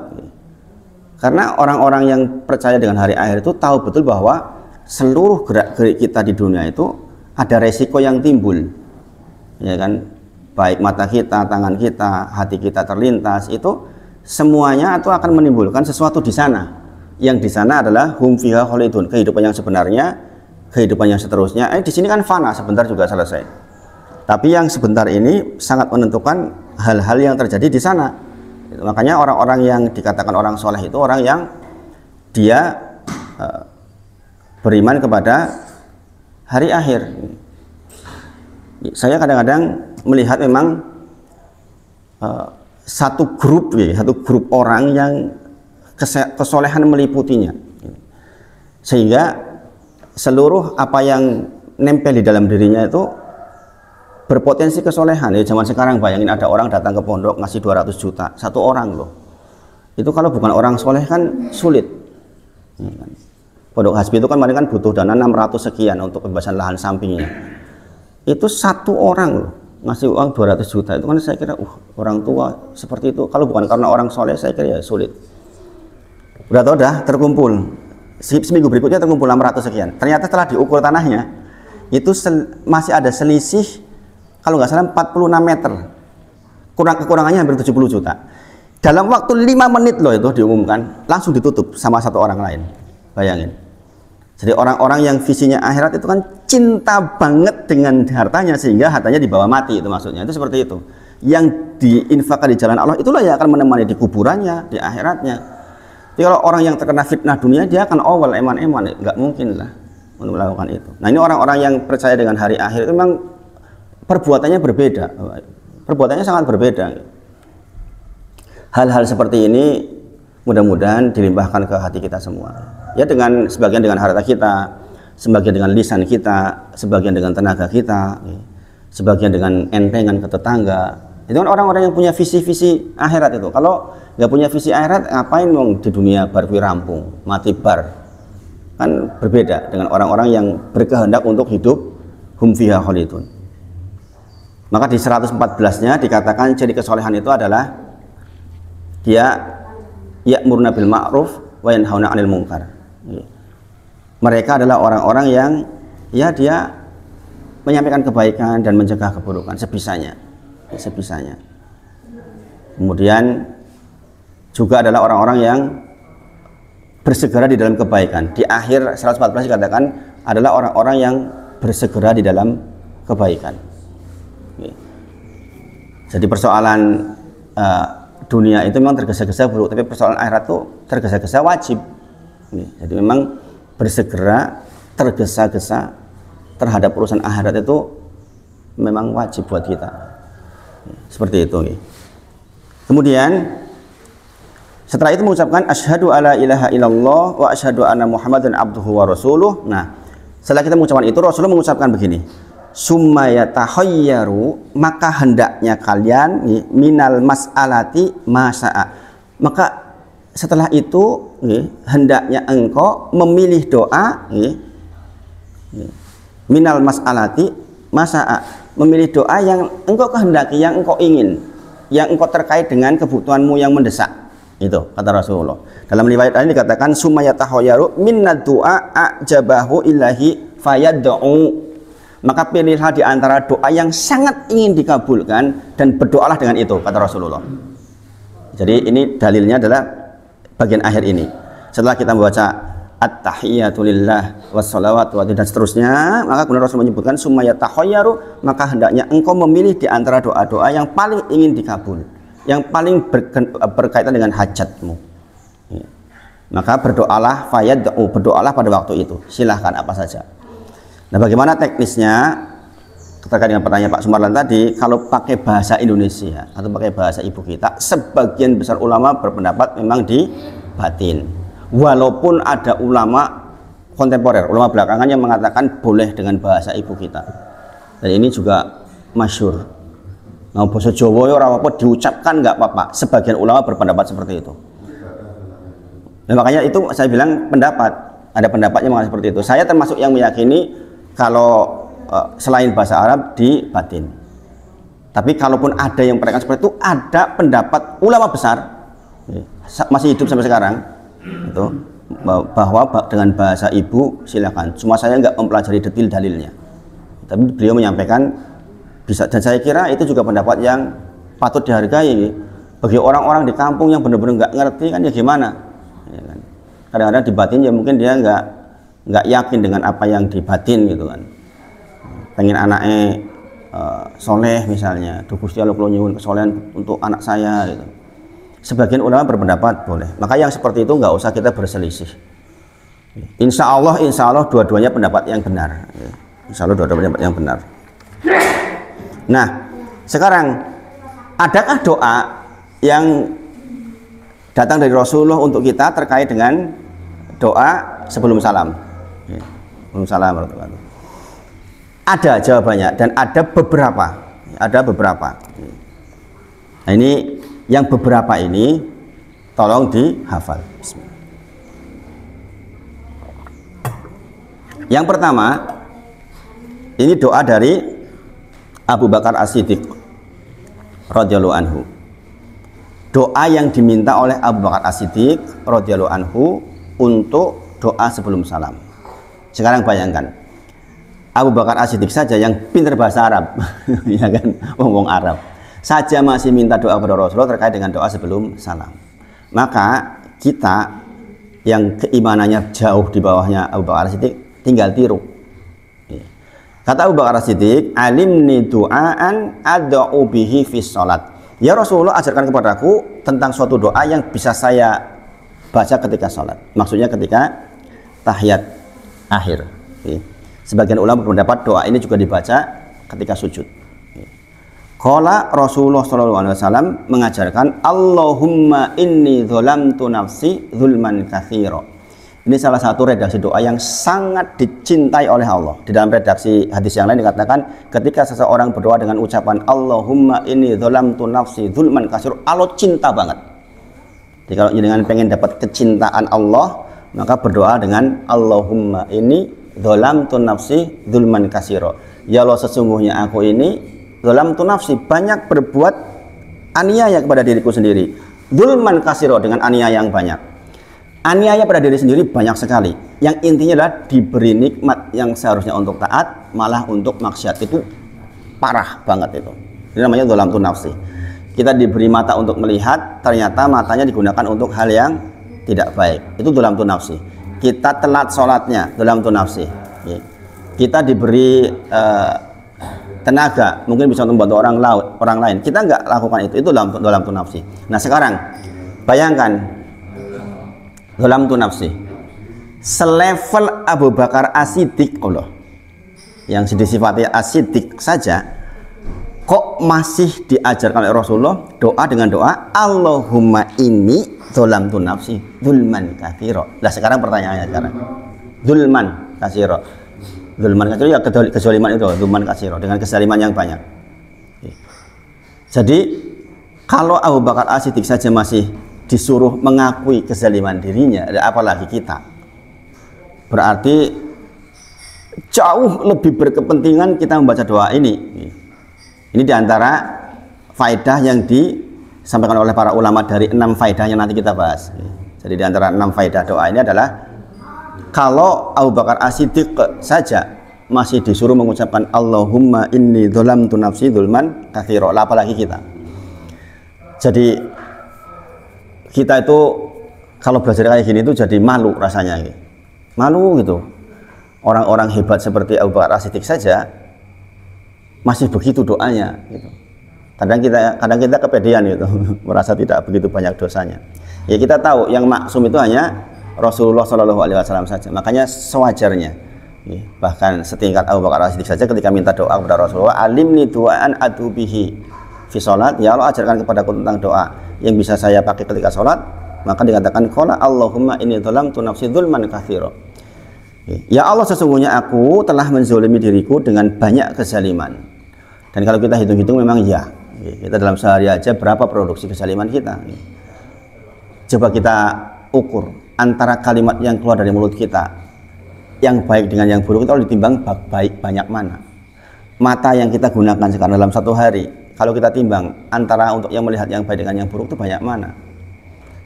Karena orang-orang yang percaya dengan hari akhir itu tahu betul bahwa seluruh gerak-gerik kita di dunia itu ada resiko yang timbul. Ya kan? Baik mata kita, tangan kita, hati kita terlintas, itu semuanya itu akan menimbulkan sesuatu di sana. Yang di sana adalah hum fiha khalidun, kehidupan yang sebenarnya, kehidupan yang seterusnya. Di sini kan fana, sebentar juga selesai. Tapi yang sebentar ini sangat menentukan hal-hal yang terjadi di sana. Makanya orang-orang yang dikatakan orang soleh itu orang yang dia beriman kepada hari akhir. Saya kadang-kadang melihat memang satu grup orang yang kesolehan meliputinya, sehingga seluruh apa yang nempel di dalam dirinya itu berpotensi kesolehan. Ya zaman sekarang bayangin ada orang datang ke pondok ngasih 200 juta satu orang loh. Itu kalau bukan orang soleh kan sulit. Pondok Hasbi itu kan kemarin kan butuh dana 600 sekian untuk pembebasan lahan sampingnya. Itu satu orang loh ngasih uang 200 juta. Itu kan saya kira orang tua seperti itu kalau bukan karena orang soleh saya kira ya sulit. Udah terkumpul. Seminggu berikutnya terkumpul 600 sekian. Ternyata setelah diukur tanahnya itu masih ada selisih kalau nggak salah 46 meter, kekurangannya hampir 70 juta. Dalam waktu 5 menit loh itu diumumkan, langsung ditutup sama satu orang lain. Bayangin. Jadi orang-orang yang visinya akhirat itu kan cinta banget dengan hartanya sehingga hartanya dibawa mati, itu maksudnya. Itu seperti itu. Yang diinfakkan di jalan Allah itulah yang akan menemani di kuburannya, di akhiratnya. Jadi kalau orang yang terkena fitnah dunia dia akan awal eman-eman, nggak mungkin lah untuk melakukan itu. Nah ini orang-orang yang percaya dengan hari akhir itu memang perbuatannya berbeda, perbuatannya sangat berbeda. Hal-hal seperti ini mudah-mudahan dilimpahkan ke hati kita semua. Ya dengan sebagian dengan harta kita, sebagian dengan lisan kita, sebagian dengan tenaga kita, sebagian dengan entengan ke tetangga. Itu kan orang-orang yang punya visi-visi akhirat itu. Kalau nggak punya visi akhirat, ngapain dong di dunia bar rampung, mati bar? Kan berbeda dengan orang-orang yang berkehendak untuk hidup hum fiha khalidun. Maka di 114-nya dikatakan ciri kesolehan itu adalah dia ya'muruna bil ma'ruf wa yanhauna 'anil munkar. Mereka adalah orang-orang yang ya dia menyampaikan kebaikan dan mencegah keburukan sebisanya. Kemudian juga adalah orang-orang yang bersegera di dalam kebaikan. Di akhir 114 dikatakan adalah orang-orang yang bersegera di dalam kebaikan. Jadi persoalan dunia itu memang tergesa-gesa buruk, tapi persoalan akhirat itu tergesa-gesa wajib. Jadi memang bersegera, tergesa-gesa terhadap urusan akhirat itu memang wajib buat kita. Seperti itu. Kemudian setelah itu mengucapkan asyhadu alla ilaha illallah wa asyhadu anna muhammadan abduhu wa rasuluh. Nah, setelah kita mengucapkan itu Rasulullah mengucapkan begini. Summa yatahayyaru, maka hendaknya kalian minal mas'alati masa'a. Maka setelah itu hendaknya engkau memilih doa minal mas'alati masa'a, memilih doa yang engkau kehendaki, yang engkau ingin, yang engkau terkait dengan kebutuhanmu yang mendesak. Itu kata Rasulullah. Dalam riwayat lain dikatakan sumayatahoyaru minad du'a ajabahu ilahi fayad'u. Maka pilihlah di antara doa yang sangat ingin dikabulkan dan berdoalah dengan itu, kata Rasulullah. Jadi ini dalilnya adalah bagian akhir ini. Setelah kita membaca at-tahiyatu lillah wassalawatu dan seterusnya, maka kemudian Rasul menyebutkan sumayatahoyaru, maka hendaknya engkau memilih di antara doa-doa yang paling ingin dikabul, yang paling berkaitan dengan hajatmu. Maka berdoalah fayad'u, berdoalah pada waktu itu, silahkan apa saja. Nah, bagaimana teknisnya terkait dengan pertanyaan Pak Sumarlan tadi? Kalau pakai bahasa Indonesia atau pakai bahasa ibu kita, sebagian besar ulama berpendapat memang di batin. Walaupun ada ulama kontemporer, ulama belakangan yang mengatakan boleh dengan bahasa ibu kita. Dan ini juga masyhur. Nah, bahasa Jawa ora apa diucapkan nggak apa-apa. Sebagian ulama berpendapat seperti itu. Nah, makanya itu saya bilang pendapat. Ada pendapatnya mengatakan seperti itu. Saya termasuk yang meyakini kalau selain bahasa Arab di batin. Tapi kalaupun ada yang mereka seperti itu, ada pendapat ulama besar masih hidup sampai sekarang itu bahwa dengan bahasa ibu silakan. Cuma saya nggak mempelajari detail dalilnya. Tapi beliau menyampaikan bisa, dan saya kira itu juga pendapat yang patut dihargai bagi orang-orang di kampung yang benar-benar nggak ngerti kan ya gimana. Ya kan? Kadang-kadang di batin ya mungkin dia nggak yakin dengan apa yang dibatin gitu kan, pengen anaknya soleh misalnya, Gusti Allah kula nyuwun kesolehan untuk anak saya gitu. Sebagian ulama berpendapat boleh, maka yang seperti itu nggak usah kita berselisih. Insya Allah dua-duanya pendapat yang benar. Insya Allah dua-duanya pendapat yang benar. Nah, sekarang adakah doa yang datang dari Rasulullah untuk kita terkait dengan doa sebelum salam? Sebelum salam. Ada jawabannya dan ada beberapa. Nah, ini yang beberapa ini tolong dihafal. Yang pertama, ini doa dari Abu Bakar As-Siddiq radhiyallahu anhu. Doa yang diminta oleh Abu Bakar As-Siddiq radhiyallahu anhu untuk doa sebelum salam. Sekarang bayangkan, Abu Bakar As-Siddiq saja yang pintar bahasa Arab, ya kan, ngomong Arab, saja masih minta doa kepada Rasulullah terkait dengan doa sebelum salam. Maka kita yang keimanannya jauh di bawahnya Abu Bakar As-Siddiq tinggal tiru. Kata Abu Bakar As-Siddiq, alimni du'aan ad'u bihi fi shalat. Ya Rasulullah, ajarkan kepadaku tentang suatu doa yang bisa saya baca ketika sholat. Maksudnya ketika tahiyat akhir. Sebagian ulama berpendapat doa ini juga dibaca ketika sujud. Qala Rasulullah SAW mengajarkan Allahumma inni dzolamtu nafsi dzulman katsira. Ini salah satu redaksi doa yang sangat dicintai oleh Allah. Di dalam redaksi hadis yang lain dikatakan ketika seseorang berdoa dengan ucapan Allahumma inni dzolamtu nafsi dzulman katsira, Allah cinta banget. Jadi kalau dengan pengen dapat kecintaan Allah, maka berdoa dengan Allahumma inni dzolamtu nafsi dzulman katsira. Ya Allah, sesungguhnya aku ini dzolamtu nafsi, banyak berbuat aniaya kepada diriku sendiri. Dzulman katsira, dengan aniaya yang banyak. Aniaya pada diri sendiri banyak sekali. Yang intinya adalah diberi nikmat yang seharusnya untuk taat, malah untuk maksiat. Itu parah banget itu. Ini namanya dzolamtu nafsi. Kita diberi mata untuk melihat, ternyata matanya digunakan untuk hal yang tidak baik. Itu dzolamtu nafsi. Kita telat sholatnya, dzolamtu nafsi. Kita diberi tenaga, mungkin bisa membantu orang lain. Kita nggak lakukan itu dzolamtu nafsi. Nah sekarang bayangkan, dzolamtu nafsi selevel Abu Bakar As-Siddiq, Allah yang disifati As-Siddiq saja kok masih diajarkan oleh Rasulullah doa dengan doa Allahumma inni dzolamtu nafsi dzulman katsira. Nah sekarang pertanyaannya sekarang, dzulman katsira ya kezaliman itu, dzulman katsira, dengan kezaliman yang banyak. Jadi kalau Abu Bakar As-Siddiq saja masih disuruh mengakui kezaliman dirinya, apalagi kita. Berarti jauh lebih berkepentingan kita membaca doa ini. Ini diantara faedah yang disampaikan oleh para ulama dari 6 faedah yang nanti kita bahas. Jadi diantara 6 faedah doa ini adalah kalau Abu Bakar As-Siddiq saja masih disuruh mengucapkan Allahumma inni dzolamtu nafsi dzulman katsira, apalagi kita. Jadi kita itu kalau belajar kayak gini itu jadi malu rasanya, malu gitu. Orang-orang hebat seperti Abu Bakar As-Siddiq saja masih begitu doanya gitu. Kadang kita kepedean gitu merasa tidak begitu banyak dosanya. Ya kita tahu yang maksum itu hanya Rasulullah SAW saja. Makanya sewajarnya, bahkan setingkat Abu Bakar As-Siddiq saja ketika minta doa kepada Rasulullah, alimni du'aan atubihi fi sholat, ya Allah ajarkan kepadaku tentang doa yang bisa saya pakai ketika sholat. Maka dikatakan qala Allahumma inni dzolamtu nafsi dzulman katsira. Ya Allah, sesungguhnya aku telah menzalimi diriku dengan banyak kezaliman. Dan kalau kita hitung-hitung memang ya, kita dalam sehari aja berapa produksi kezaliman kita. Coba kita ukur antara kalimat yang keluar dari mulut kita yang baik dengan yang buruk, kalau ditimbang baik banyak mana. Mata yang kita gunakan sekarang dalam satu hari, kalau kita timbang antara untuk yang melihat yang baik dengan yang buruk itu banyak mana.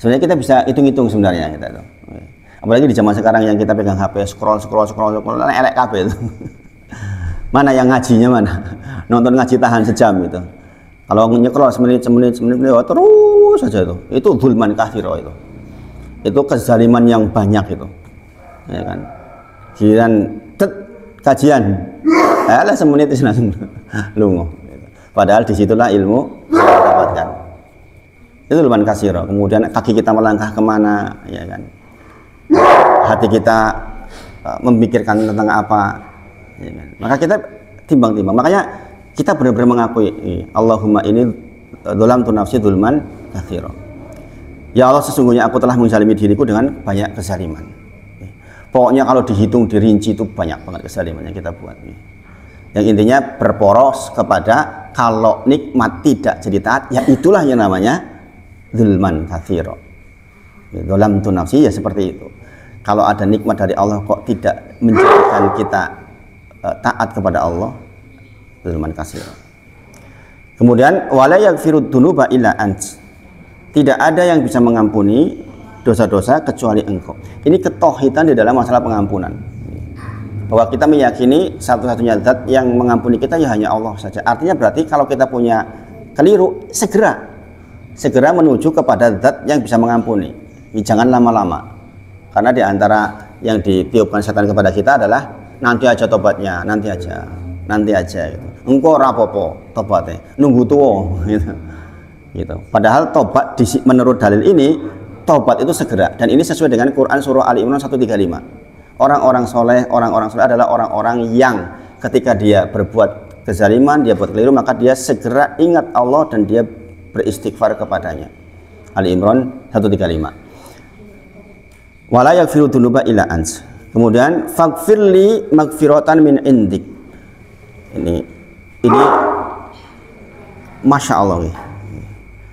Sebenarnya kita bisa hitung-hitung sebenarnya kita itu. Apalagi di zaman sekarang yang kita pegang HP scroll elek kabeh itu. Mana yang ngajinya mana? Nonton ngaji tahan sejam itu. Kalau nyekrol semenit terus saja itu. Itu dzulman katsira itu. Itu kezaliman yang banyak itu. Ya kan? Giliran kajian. Alah semenit itu langsung lungo. Padahal disitulah ilmu yang kita dapatkan. Itu dzulman katsira. Kemudian kaki kita melangkah kemana, ya kan? Hati kita memikirkan tentang apa, ya kan? Maka kita timbang-timbang. Makanya kita benar-benar mengakui Allahumma ini dzolamtu nafsi dzulman katsira. Ya Allah, sesungguhnya aku telah menzalimi diriku dengan banyak kezaliman. Pokoknya kalau dihitung dirinci itu banyak banget kezaliman yang kita buat. Yang intinya berporos kepada kalau nikmat tidak jadi taat, ya itulah yang namanya dzulman katsira. Dzolamtu nafsi, ya seperti itu. Kalau ada nikmat dari Allah kok tidak menjadikan kita taat kepada Allah, dzulman katsira. Kemudian wala yaghfirud dzunuba illa ant. Tidak ada yang bisa mengampuni dosa-dosa kecuali Engkau. Ini ketauhidan di dalam masalah pengampunan. Bahwa kita meyakini satu-satunya zat yang mengampuni kita ya hanya Allah saja. Artinya berarti kalau kita punya keliru, segera menuju kepada zat yang bisa mengampuni. Jangan lama-lama. Karena di antara yang ditiupkan setan kepada kita adalah nanti aja tobatnya, nanti aja gitu. Engkau rapopo tobatnya, nunggu tua gitu. Padahal tobat menurut dalil ini, tobat itu segera, dan ini sesuai dengan Quran surah Ali Imran 135. Orang-orang soleh adalah orang-orang yang ketika dia berbuat kezaliman, dia buat keliru, maka dia segera ingat Allah dan dia beristighfar kepadanya. Ali Imran 135. Wala yaghfiru dzunuba illa ants. Kemudian faghfirli maghfiratan min indik. Ini Masya Allah.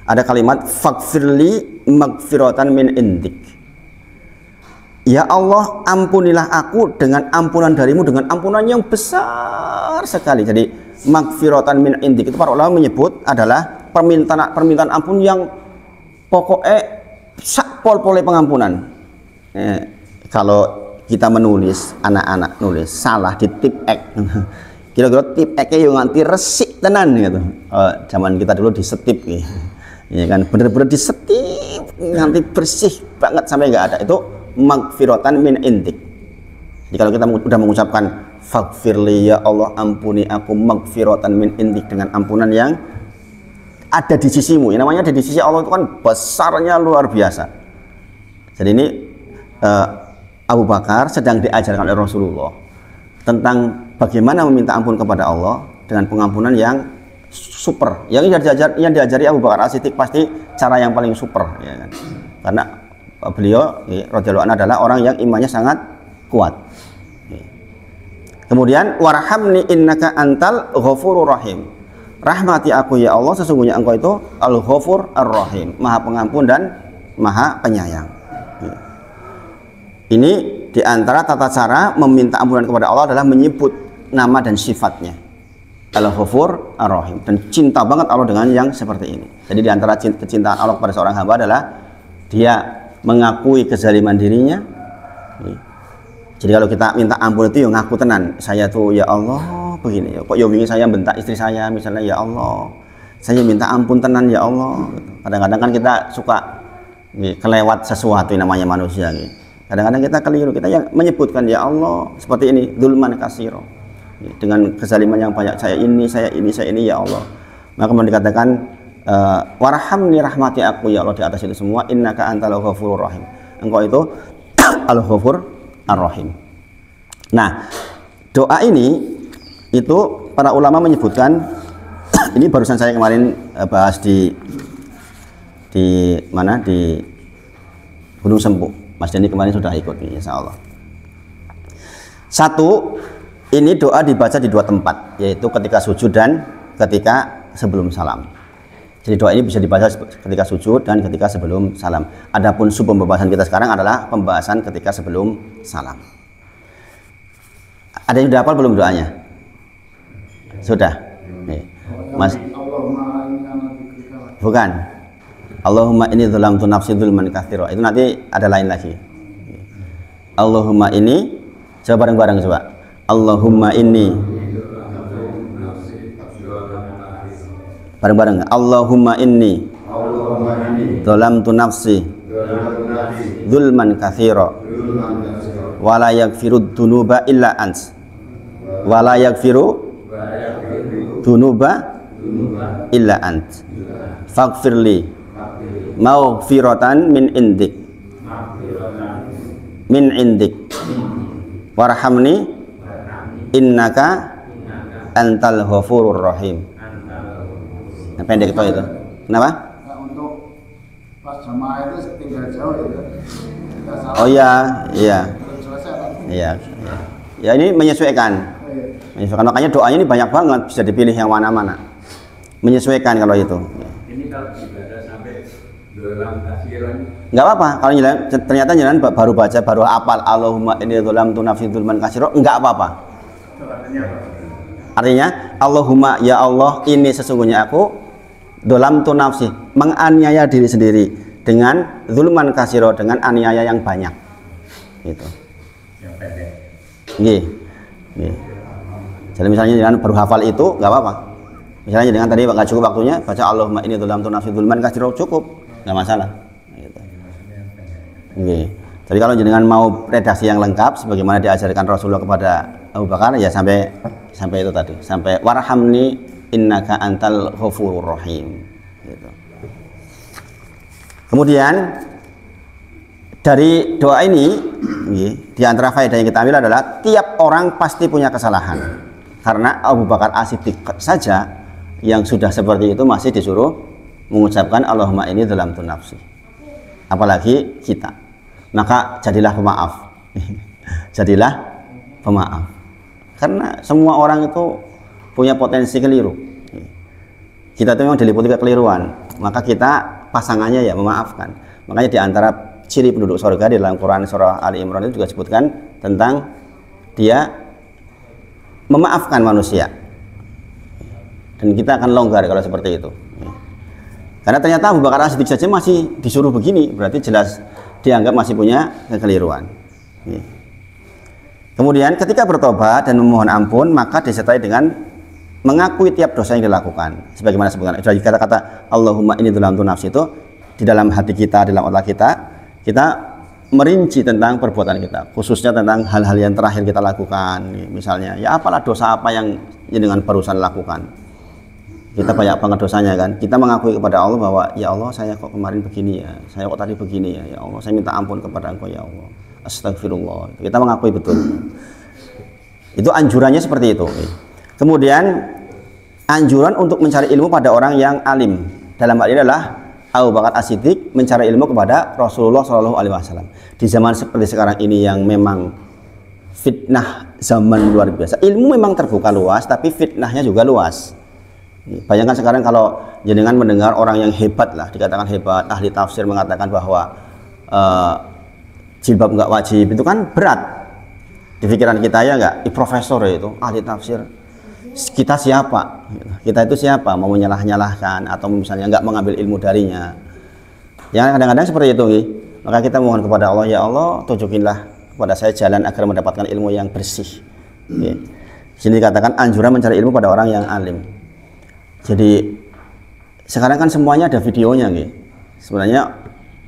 Ada kalimat faghfirli maghfiratan min indik. Ya Allah, ampunilah aku dengan ampunan darimu, dengan ampunan yang besar sekali. Jadi maghfiratan min indik itu para ulama menyebut adalah permintaan ampun yang pokoknya sak pol-pole pengampunan. Kalau kita menulis, anak-anak nulis salah di tip ek, kira-kira tip eknya yang nganti resik tenan gitu. Zaman kita dulu disetip gitu. Ya kan, bener-bener disetip nanti bersih banget sampai nggak ada. Itu maghfiratan min indik. Jadi kalau kita udah mengucapkan faghfirli, ya Allah ampuni aku, maghfiratan min indik, dengan ampunan yang ada di sisimu. Yang namanya ada di sisi Allah itu kan besarnya luar biasa. Jadi ini Abu Bakar sedang diajarkan oleh Rasulullah tentang bagaimana meminta ampun kepada Allah dengan pengampunan yang super. Yang diajari Abu Bakar As-Siddiq pasti cara yang paling super, ya kan? Karena beliau radhiyallahu anhu adalah orang yang imannya sangat kuat. Kemudian warhamni innaka antal ghafurur rahim. Rahmati aku ya Allah, sesungguhnya Engkau itu al-Ghafur ar-Rahim, Maha Pengampun dan Maha Penyayang. Ini di antara tata cara meminta ampunan kepada Allah adalah menyebut nama dan sifatnya. Al-Ghafur Ar-Rahim, dan cinta banget Allah dengan yang seperti ini. Jadi di antara kecintaan Allah kepada seorang hamba adalah dia mengakui kezaliman dirinya. Jadi kalau kita minta ampun itu ya ngaku tenan, saya tuh ya Allah begini ya, kok ya wingi saya bentak istri saya misalnya, ya Allah saya minta ampun tenan ya Allah. Kadang-kadang kan kita suka kelewat sesuatu yang namanya manusia. Kadang-kadang kita keliru, kita yang menyebutkan ya Allah seperti ini, dzulman katsira, dengan kezaliman yang banyak, saya ini ya Allah. Maka kemudian dikatakan warhamni rahmati aku ya Allah di atas itu semua, innaka antal ghafurur rahim, engkau itu al-ghafur ar-rahim. Nah, doa ini itu para ulama menyebutkan, ini barusan saya kemarin bahas di mana, di Gunung Sempu. Mas Dani kemarin sudah ikut, insya Allah. Satu, ini doa dibaca di dua tempat, yaitu ketika sujud dan ketika sebelum salam. Jadi doa ini bisa dibaca ketika sujud dan ketika sebelum salam. Adapun sub pembahasan kita sekarang adalah pembahasan ketika sebelum salam. Ada yang sudah hafal belum doanya? Sudah. Mas. Bukan. Allahumma inni dzalamtu nafsi dzulman katsira. Itu nanti ada lain lagi. Allahumma ini, coba bareng-bareng coba. Allahumma inni, bareng-bareng. Allahumma inni dzalamtu nafsi dzulman katsira wa la yaghfiru dzunuba illa ants wa la yaghfiru dzunuba illa ants faghfirli maghfiratan min indik warhamni innaka antal ghafurur rahim. Nah, pendek itu. Kenapa? Nah, untuk pas jamaah itu tinggal jauh itu. Oh iya. Ya ini menyesuaikan. Makanya doanya ini banyak banget, bisa dipilih yang mana-mana. Menyesuaikan kalau itu. Ini kalau ibadah sampai dalam akhiran nggak apa-apa kalau ternyata jalan baru baca, baru hafal Allahumma inni dzalamtu nafsi dzulman katsira, nggak apa-apa. Artinya Allahumma ya Allah, ini sesungguhnya aku dzalamtu nafsi, menganiaya diri sendiri dengan dzulman katsira, dengan aniaya yang banyak. Gitu. yang pendek. Nggih. Jadi misalnya jangan baru hafal itu nggak apa-apa. Misalnya dengan tadi nggak cukup waktunya, baca Allahumma inni dzalamtu nafsi dzulman katsira, cukup, nggak masalah. Gitu. Nggih. Jadi kalau jenengan mau redaksi yang lengkap sebagaimana diajarkan Rasulullah kepada Abu Bakar, ya sampai itu tadi, sampai warhamni innaka antal ghafurur rahim. Gitu. Kemudian dari doa ini, di antara faedah yang kita ambil adalah tiap orang pasti punya kesalahan. Karena Abu Bakar As-Siddiq saja yang sudah seperti itu masih disuruh mengucapkan Allahumma inni dzalamtu nafsi. Apalagi kita. Maka jadilah pemaaf. Jadilah pemaaf. Karena semua orang itu punya potensi keliru. Kita itu memang diliputi kekeliruan. Maka kita pasangannya ya memaafkan. Makanya di antara ciri penduduk surga di dalam Quran surah Ali Imran itu juga disebutkan tentang dia memaafkan manusia. Dan kita akan longgar kalau seperti itu. Karena ternyata Abu Bakar As-Siddiq saja masih disuruh begini, berarti jelas dianggap masih punya kekeliruan. Kemudian ketika bertobat dan memohon ampun, maka disertai dengan mengakui tiap dosa yang dilakukan. Sebagaimana sebutkan dari kata-kata Allahumma inni dzalamtu nafsi itu di dalam hati kita, di dalam otak kita merinci tentang perbuatan kita, khususnya tentang hal-hal yang terakhir kita lakukan. Misalnya, ya apalah dosa apa yang dengan barusan lakukan. Kita banyak banget dosanya kan. Kita mengakui kepada Allah bahwa ya Allah saya kok kemarin begini ya, saya kok tadi begini ya, ya Allah saya minta ampun kepada Engkau ya Allah. Astagfirullah. Kita mengakui betul. Itu anjurannya seperti itu. Kemudian anjuran untuk mencari ilmu pada orang yang alim. Dalam hal ini adalah Abu Bakar As-Siddiq mencari ilmu kepada Rasulullah SAW. Di zaman seperti sekarang ini yang memang fitnah zaman luar biasa. Ilmu memang terbuka luas, tapi fitnahnya juga luas. Bayangkan sekarang kalau jenengan mendengar orang yang hebat lah, dikatakan hebat, ahli tafsir mengatakan bahwa jilbab nggak wajib, itu kan berat di pikiran kita ya nggak? Profesor itu ahli tafsir, kita siapa? Kita itu siapa? Mau menyalah-nyalahkan atau misalnya nggak mengambil ilmu darinya? Ya kadang-kadang seperti itu, maka kita mohon kepada Allah, ya Allah tunjukinlah kepada saya jalan agar mendapatkan ilmu yang bersih. Sini dikatakan anjuran mencari ilmu pada orang yang alim. Jadi sekarang kan semuanya ada videonya, sebenarnya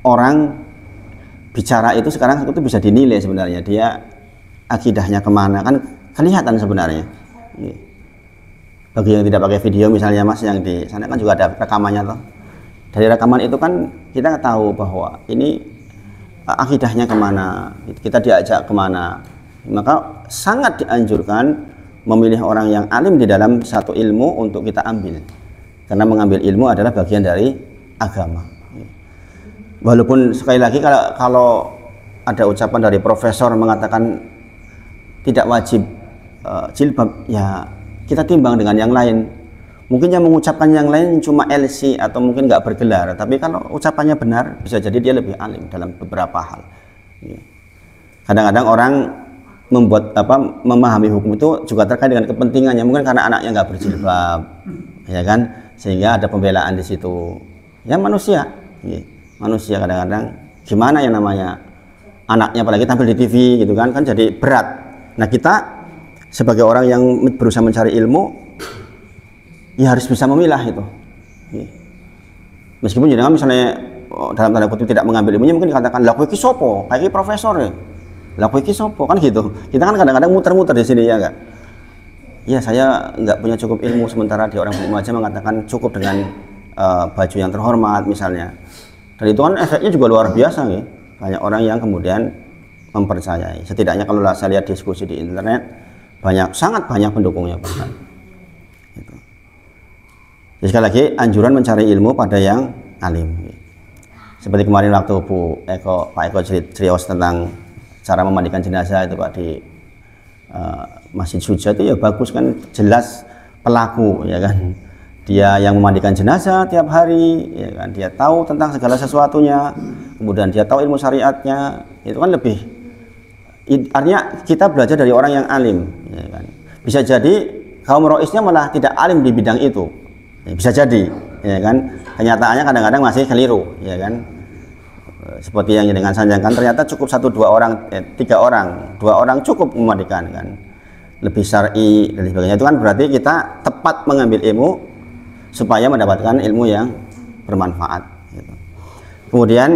orang bicara itu sekarang itu bisa dinilai sebenarnya dia akidahnya kemana, kan kelihatan sebenarnya. Bagi yang tidak pakai video misalnya Mas, yang di sana kan juga ada rekamannya toh. Dari rekaman itu kan kita tahu bahwa ini akidahnya kemana, kita diajak kemana. Maka sangat dianjurkan memilih orang yang alim di dalam satu ilmu untuk kita ambil, karena mengambil ilmu adalah bagian dari agama. Walaupun sekali lagi kalau ada ucapan dari profesor mengatakan tidak wajib jilbab, ya kita timbang dengan yang lain. Mungkin yang mengucapkan yang lain cuma LC atau mungkin nggak bergelar, tapi kalau ucapannya benar bisa jadi dia lebih alim dalam beberapa hal. Kadang-kadang orang memahami hukum itu juga terkait dengan kepentingannya, mungkin karena anaknya nggak berjilbab, ya kan, sehingga ada pembelaan di situ. Ya manusia kadang-kadang gimana yang namanya anaknya apalagi tampil di TV gitu kan jadi berat. Nah kita sebagai orang yang berusaha mencari ilmu ya harus bisa memilah itu. Meskipun jangan misalnya dalam tanda kutip tidak mengambil ilmunya, mungkin dikatakan lah kowe iki sopo, kayak profesor ya. Lah kowe iki sopo, kan gitu. Kita kan kadang-kadang muter-muter di sini ya enggak. Ya saya enggak punya cukup ilmu, sementara di orang ilmu aja mengatakan cukup dengan baju yang terhormat misalnya. Dan itu kan efeknya juga luar biasa nih. Banyak orang yang kemudian mempercayai. Setidaknya kalau saya lihat diskusi di internet sangat banyak pendukungnya bahkan. Gitu. Jadi sekali lagi anjuran mencari ilmu pada yang alim. Seperti kemarin waktu Pak Eko cerios tentang cara memandikan jenazah itu Pak di Masjid Suja itu ya bagus kan, jelas pelaku ya kan, dia yang memandikan jenazah tiap hari ya kan, dia tahu tentang segala sesuatunya, kemudian dia tahu ilmu syariatnya, itu kan lebih artinya kita belajar dari orang yang alim ya kan. Bisa jadi kaum roisnya malah tidak alim di bidang itu ya, bisa jadi ya kan, kenyataannya kadang-kadang masih keliru ya kan. Seperti yang dengan sanjangkan ternyata cukup 1-2 orang, 3 orang, 2 orang cukup memandikan kan, lebih syar'i dan sebagainya. Itu kan berarti kita tepat mengambil ilmu supaya mendapatkan ilmu yang bermanfaat gitu. Kemudian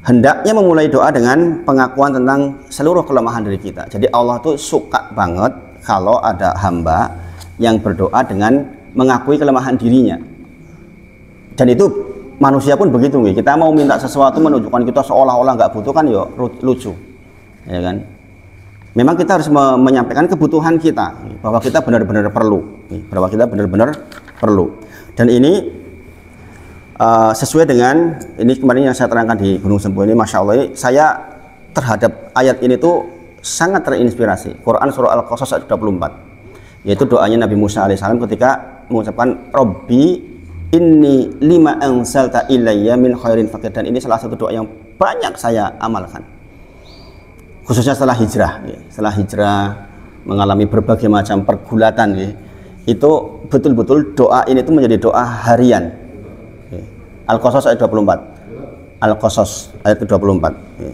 hendaknya memulai doa dengan pengakuan tentang seluruh kelemahan diri kita. Jadi Allah tuh suka banget kalau ada hamba yang berdoa dengan mengakui kelemahan dirinya, dan itu manusia pun begitu, kita mau minta sesuatu menunjukkan kita seolah-olah nggak butuh kan ya lucu ya kan. Memang kita harus menyampaikan kebutuhan kita bahwa kita benar-benar perlu, dan ini sesuai dengan ini kemarin yang saya terangkan di Gunung Sempu ini. Masya Allah, ini saya terhadap ayat ini tuh sangat terinspirasi. Quran surah Al-Qasas ayat 24, yaitu doanya Nabi Musa alaihissalam ketika mengucapkan Robbi inni lima anzalta ilayya min khairin fakir, dan ini salah satu doa yang banyak saya amalkan, khususnya setelah hijrah ya. Setelah hijrah mengalami berbagai macam pergulatan ya. Itu betul-betul doa ini tuh menjadi doa harian ya. Al-Qasas ayat 24, Al-Qasas ayat 24 ya.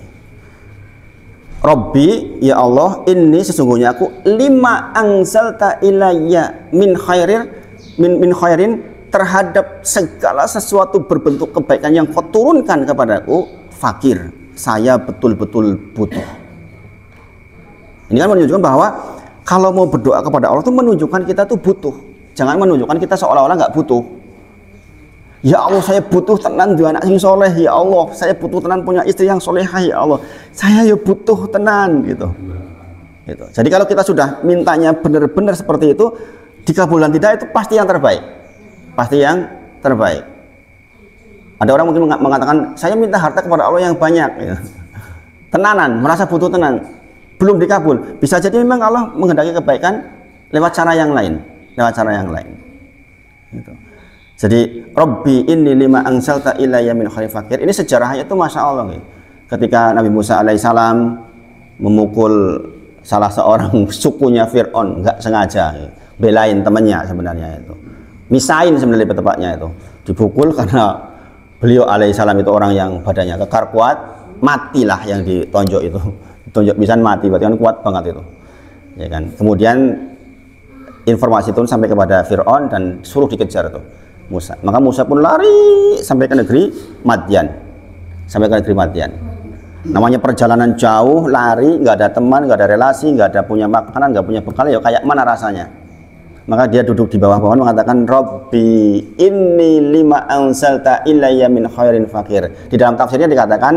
Robbi ya Allah, ini sesungguhnya aku lima anzalta ilayya min khairin terhadap segala sesuatu berbentuk kebaikan yang kau turunkan kepadaku, fakir, saya betul-betul butuh. Ini kan menunjukkan bahwa kalau mau berdoa kepada Allah itu menunjukkan kita tuh butuh, jangan menunjukkan kita seolah-olah nggak butuh. Ya Allah, saya butuh tenan dua anak yang soleh, ya Allah, saya butuh tenan punya istri yang solehah, ya Allah, saya ya butuh tenan gitu. Jadi kalau kita sudah mintanya benar-benar seperti itu, dikabulkan tidak, itu pasti yang terbaik. Pasti yang terbaik. Ada orang mungkin mengatakan saya minta harta kepada Allah yang banyak ya. Tenanan, merasa butuh tenan, belum dikabul. Bisa jadi memang Allah menghendaki kebaikan lewat cara yang lain, gitu. Jadi Robbi inni lima anzalta ilayya min khairin fakir, ini sejarahnya itu Masya Allah gitu. ketika Nabi Musa alaihissalam memukul salah seorang sukunya Fir'aun, nggak sengaja, belain temannya sebenarnya itu, misain sebenarnya tepatnya itu, dipukul karena beliau alaihissalam itu orang yang badannya kekar kuat, matilah yang ditonjok itu, ditonjok pisan mati, berarti kan kuat banget itu, ya kan. Kemudian informasi itu sampai kepada Fir'aun dan suruh dikejar tuh Musa, maka Musa pun lari sampai ke negeri Madyan, sampai ke negeri Madyan. Namanya perjalanan jauh, lari, nggak ada teman, nggak ada relasi, nggak ada punya makanan, nggak punya bekal, ya kayak mana rasanya. Maka dia duduk di bawah pohon mengatakan, Robbi inni lima anzalta ilayya min khairin fakir. Di dalam tafsirnya dikatakan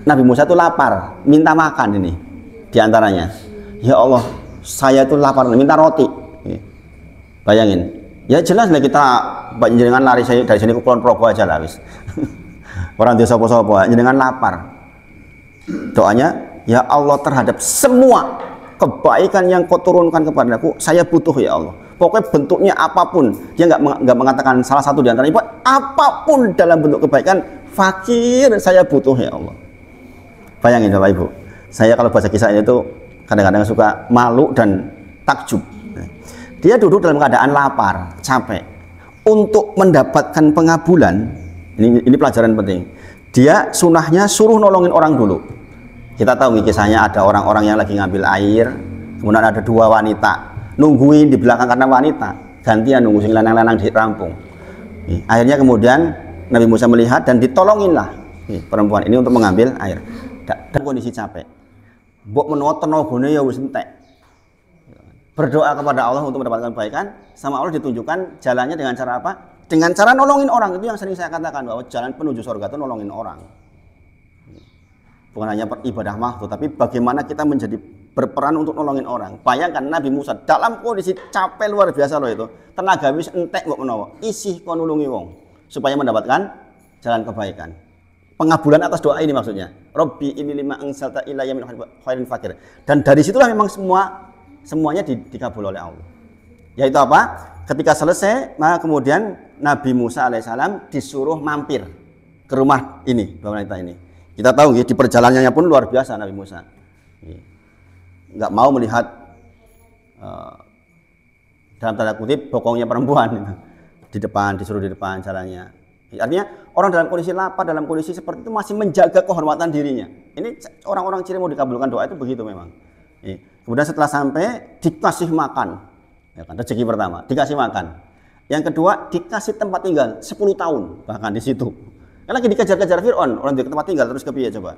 Nabi Musa itu lapar, minta makan ini. Di antaranya, ya Allah, saya itu lapar, minta roti. Bayangin, ya jelas lah kita jangan lari dari sini ke Kulon Progo aja lah, wis. Orang dia sopo-sopo, jangan lapar. Doanya, ya Allah, terhadap semua kebaikan yang kau turunkan kepadaku, saya butuh ya Allah. Pokoknya bentuknya apapun, dia nggak mengatakan salah satu di antaranya, apapun dalam bentuk kebaikan, fakir, saya butuh ya Allah. Bayangin Bapak Ibu, saya kalau baca kisah ini tuh kadang-kadang suka malu dan takjub. Dia duduk dalam keadaan lapar, capek, untuk mendapatkan pengabulan. Ini pelajaran penting. Dia sunahnya suruh nolongin orang dulu. Kita tahu kisahnya ada orang-orang yang lagi ngambil air, kemudian ada dua wanita nungguin di belakang karena wanita, gantian nunggu sing lanang-lanang di rampung. Akhirnya kemudian Nabi Musa melihat dan ditolonginlah perempuan ini untuk mengambil air. Dalam kondisi capek, mbok menawa tenagane ya wis entek. Berdoa kepada Allah untuk mendapatkan kebaikan, sama Allah ditunjukkan jalannya dengan cara apa? Dengan cara nolongin orang. Itu yang sering saya katakan, bahwa jalan penuju surga itu nolongin orang. Bukan hanya ibadah makhluk, tapi bagaimana kita menjadi berperan untuk nolongin orang. Bayangkan Nabi Musa dalam kondisi capek luar biasa loh itu, tenaga wis entek kok menawa, isih kon nulungi wong supaya mendapatkan jalan kebaikan. Pengabulan atas doa ini maksudnya. Robbi inni lima anzalta ilayya min khairin fakir. Dan dari situlah memang semuanya dikabul oleh Allah. Yaitu apa? Ketika selesai, maka kemudian Nabi Musa alaihissalam disuruh mampir ke rumah ini, dua wanita ini. Kita tahu di perjalanannya pun luar biasa Nabi Musa. Nggak mau melihat dalam tanda kutip bokongnya perempuan di depan, disuruh di depan jalannya. Artinya orang dalam kondisi lapar, dalam kondisi seperti itu masih menjaga kehormatan dirinya. Ini orang-orang ciri mau dikabulkan doa itu begitu memang. Kemudian setelah sampai dikasih makan, ya kan, rezeki pertama dikasih makan. Yang kedua dikasih tempat tinggal 10 tahun bahkan di situ. Karena lagi dikejar-kejar Fir'aun, orang di tempat tinggal terus kepiye coba,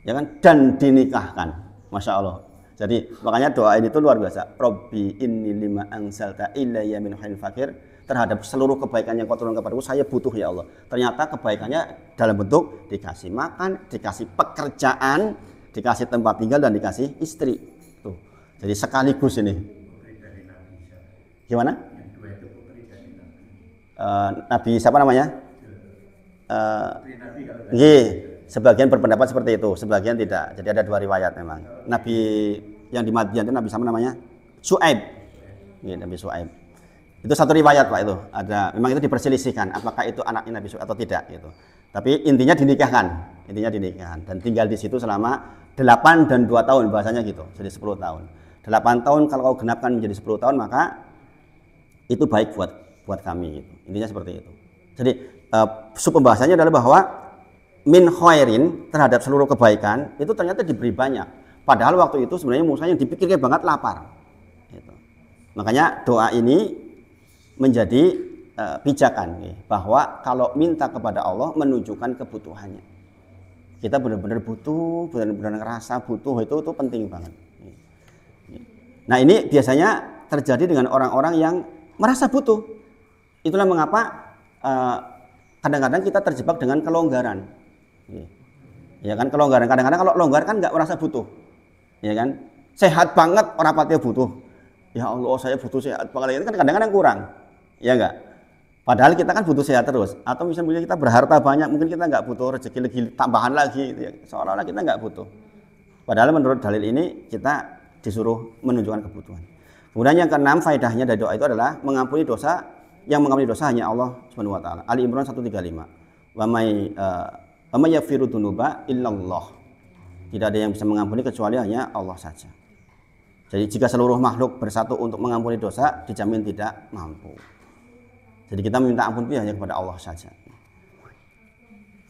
ya kan? Dan dinikahkan, masya Allah. Jadi makanya doa ini itu luar biasa. Robbi inni lima anzalta ilayya min khairin fakir. Terhadap seluruh kebaikan yang kau turunkan kepadaku, saya butuh ya Allah. Ternyata kebaikannya dalam bentuk dikasih makan, dikasih pekerjaan, dikasih tempat tinggal dan dikasih istri. Tuh. Jadi sekaligus ini. Gimana? Nabi siapa namanya? Sebagian berpendapat seperti itu, sebagian tidak. Jadi ada dua riwayat memang. Nabi yang di Madyan itu Nabi sama namanya Syuaib. Nabi Syuaib. Itu satu riwayat Pak itu. Ada memang itu diperselisihkan apakah itu anaknya Nabi Syuaib atau tidak gitu. Tapi intinya dinikahkan, dan tinggal di situ selama 8 dan 2 tahun bahasanya gitu. Jadi 10 tahun. 8 tahun kalau kau genapkan menjadi 10 tahun maka itu baik buat kami gitu. Intinya seperti itu. Jadi sub pembahasannya adalah bahwa min khairin terhadap seluruh kebaikan itu ternyata diberi banyak. Padahal waktu itu sebenarnya Musa yang dipikirkan banget lapar. Gitu. Makanya doa ini menjadi pijakan bahwa kalau minta kepada Allah menunjukkan kebutuhannya. Kita benar-benar butuh, benar-benar ngerasa butuh itu penting banget. Nah ini biasanya terjadi dengan orang-orang yang merasa butuh. Itulah mengapa kadang-kadang kita terjebak dengan kelonggaran. Ya kan, kelonggaran. Kadang-kadang kalau longgar kan nggak merasa butuh. Ya kan, sehat banget orang pati butuh. Ya Allah, saya butuh sehat banget. Itu kan kadang-kadang kurang. Ya enggak? Padahal kita kan butuh sehat terus. Atau misalnya kita berharta banyak, mungkin kita nggak butuh rezeki lagi tambahan lagi. Gitu ya. Seolah-olah kita nggak butuh. Padahal menurut dalil ini kita disuruh menunjukkan kebutuhan. Kemudian yang keenam faedahnya dari doa itu adalah mengampuni dosa. Yang mengampuni dosa hanya Allah Subhanahu wa taala. Ali Imran 135. Wa may Wa may yaghfiru dzunuba illallah. Tidak ada yang bisa mengampuni kecuali hanya Allah saja. Jadi jika seluruh makhluk bersatu untuk mengampuni dosa, dijamin tidak mampu. Jadi kita meminta ampun itu hanya kepada Allah saja.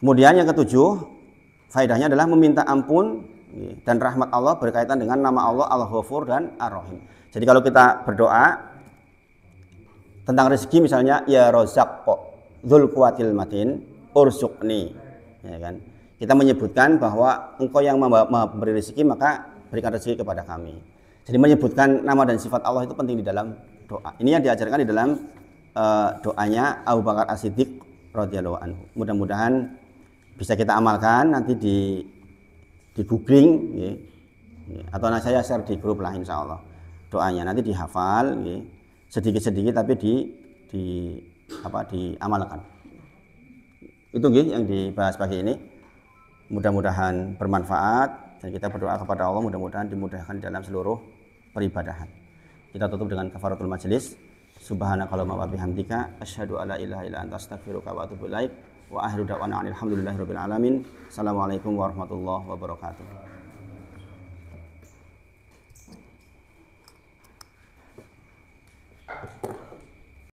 Kemudian yang ketujuh, faedahnya adalah meminta ampun dan rahmat Allah berkaitan dengan nama Allah Al-Ghafur dan Ar-Rahim. Jadi kalau kita berdoa tentang rezeki misalnya, ya Razzaq dzul quwwatil matin urzuqni, ya kan? Kita menyebutkan bahwa engkau yang memberi rezeki, maka berikan rezeki kepada kami. Jadi menyebutkan nama dan sifat Allah itu penting di dalam doa. Ini yang diajarkan di dalam doanya Abu Bakar As-Siddiq radhiyallahu anhu. Mudah-mudahan bisa kita amalkan nanti di googling, ya. Atau nanti saya share di grup lah insya Allah. Doanya nanti dihafal, ya. Sedikit-sedikit tapi diamalkan. Itu yang dibahas pagi ini. Mudah-mudahan bermanfaat dan kita berdoa kepada Allah mudah-mudahan dimudahkan dalam seluruh peribadahan. Kita tutup dengan kafaratul majelis. Subhanakallahumma wa bihamdika asyhadu alla ilaha illa anta astaghfiruka wa atubu ilaik wa akhiru da'wana alhamdulillahirabbil alamin. Assalamualaikum warahmatullahi wabarakatuh.